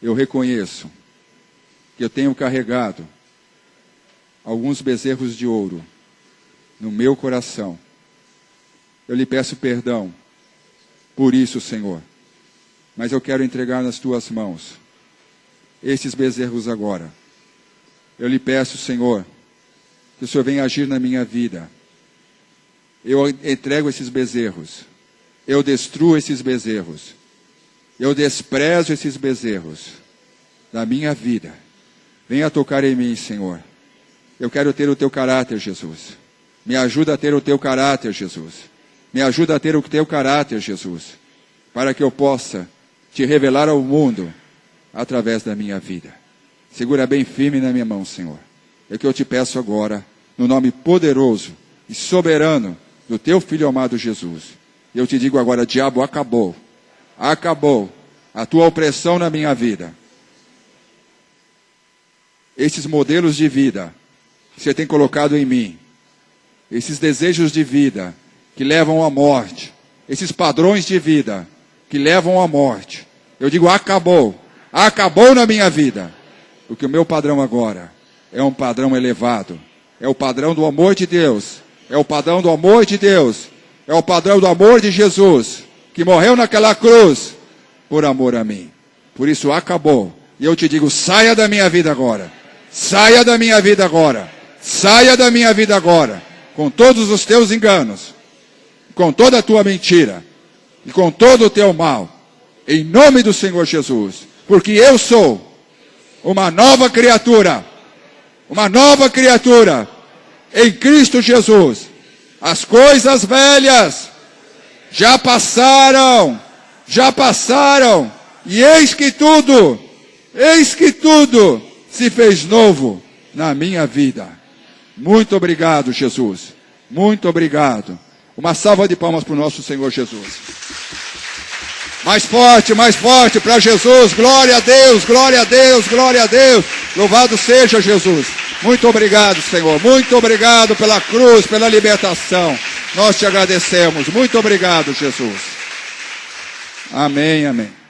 eu reconheço que eu tenho carregado alguns bezerros de ouro no meu coração. Eu lhe peço perdão por isso, Senhor. Mas eu quero entregar nas tuas mãos esses bezerros agora. Eu lhe peço, Senhor, que o Senhor venha agir na minha vida. Eu entrego esses bezerros. Eu destruo esses bezerros. Eu desprezo esses bezerros da minha vida. Venha tocar em mim, Senhor. Eu quero ter o teu caráter, Jesus. Me ajuda a ter o teu caráter, Jesus. Me ajuda a ter o teu caráter, Jesus. Para que eu possa te revelar ao mundo através da minha vida. Segura bem firme na minha mão, Senhor. É o que eu te peço agora, no nome poderoso e soberano do teu Filho amado Jesus. E eu te digo agora, diabo, acabou. Acabou a tua opressão na minha vida. Esses modelos de vida que você tem colocado em mim, esses desejos de vida que levam à morte, esses padrões de vida que levam à morte, eu digo, acabou. Acabou na minha vida. Porque o meu padrão agora é um padrão elevado. É o padrão do amor de Deus. É o padrão do amor de Deus. É o padrão do amor de Jesus, que morreu naquela cruz por amor a mim. Por isso acabou. E eu te digo, saia da minha vida agora. Saia da minha vida agora. Saia da minha vida agora. Com todos os teus enganos. Com toda a tua mentira. E com todo o teu mal. Em nome do Senhor Jesus. Porque eu sou uma nova criatura. Uma nova criatura. Em Cristo Jesus. As coisas velhas já passaram. Já passaram. E eis que tudo se fez novo na minha vida. Muito obrigado, Jesus. Muito obrigado. Uma salva de palmas para o nosso Senhor Jesus. Mais forte para Jesus. Glória a Deus, glória a Deus, glória a Deus. Louvado seja Jesus. Muito obrigado, Senhor. Muito obrigado pela cruz, pela libertação. Nós te agradecemos. Muito obrigado, Jesus. Amém, amém.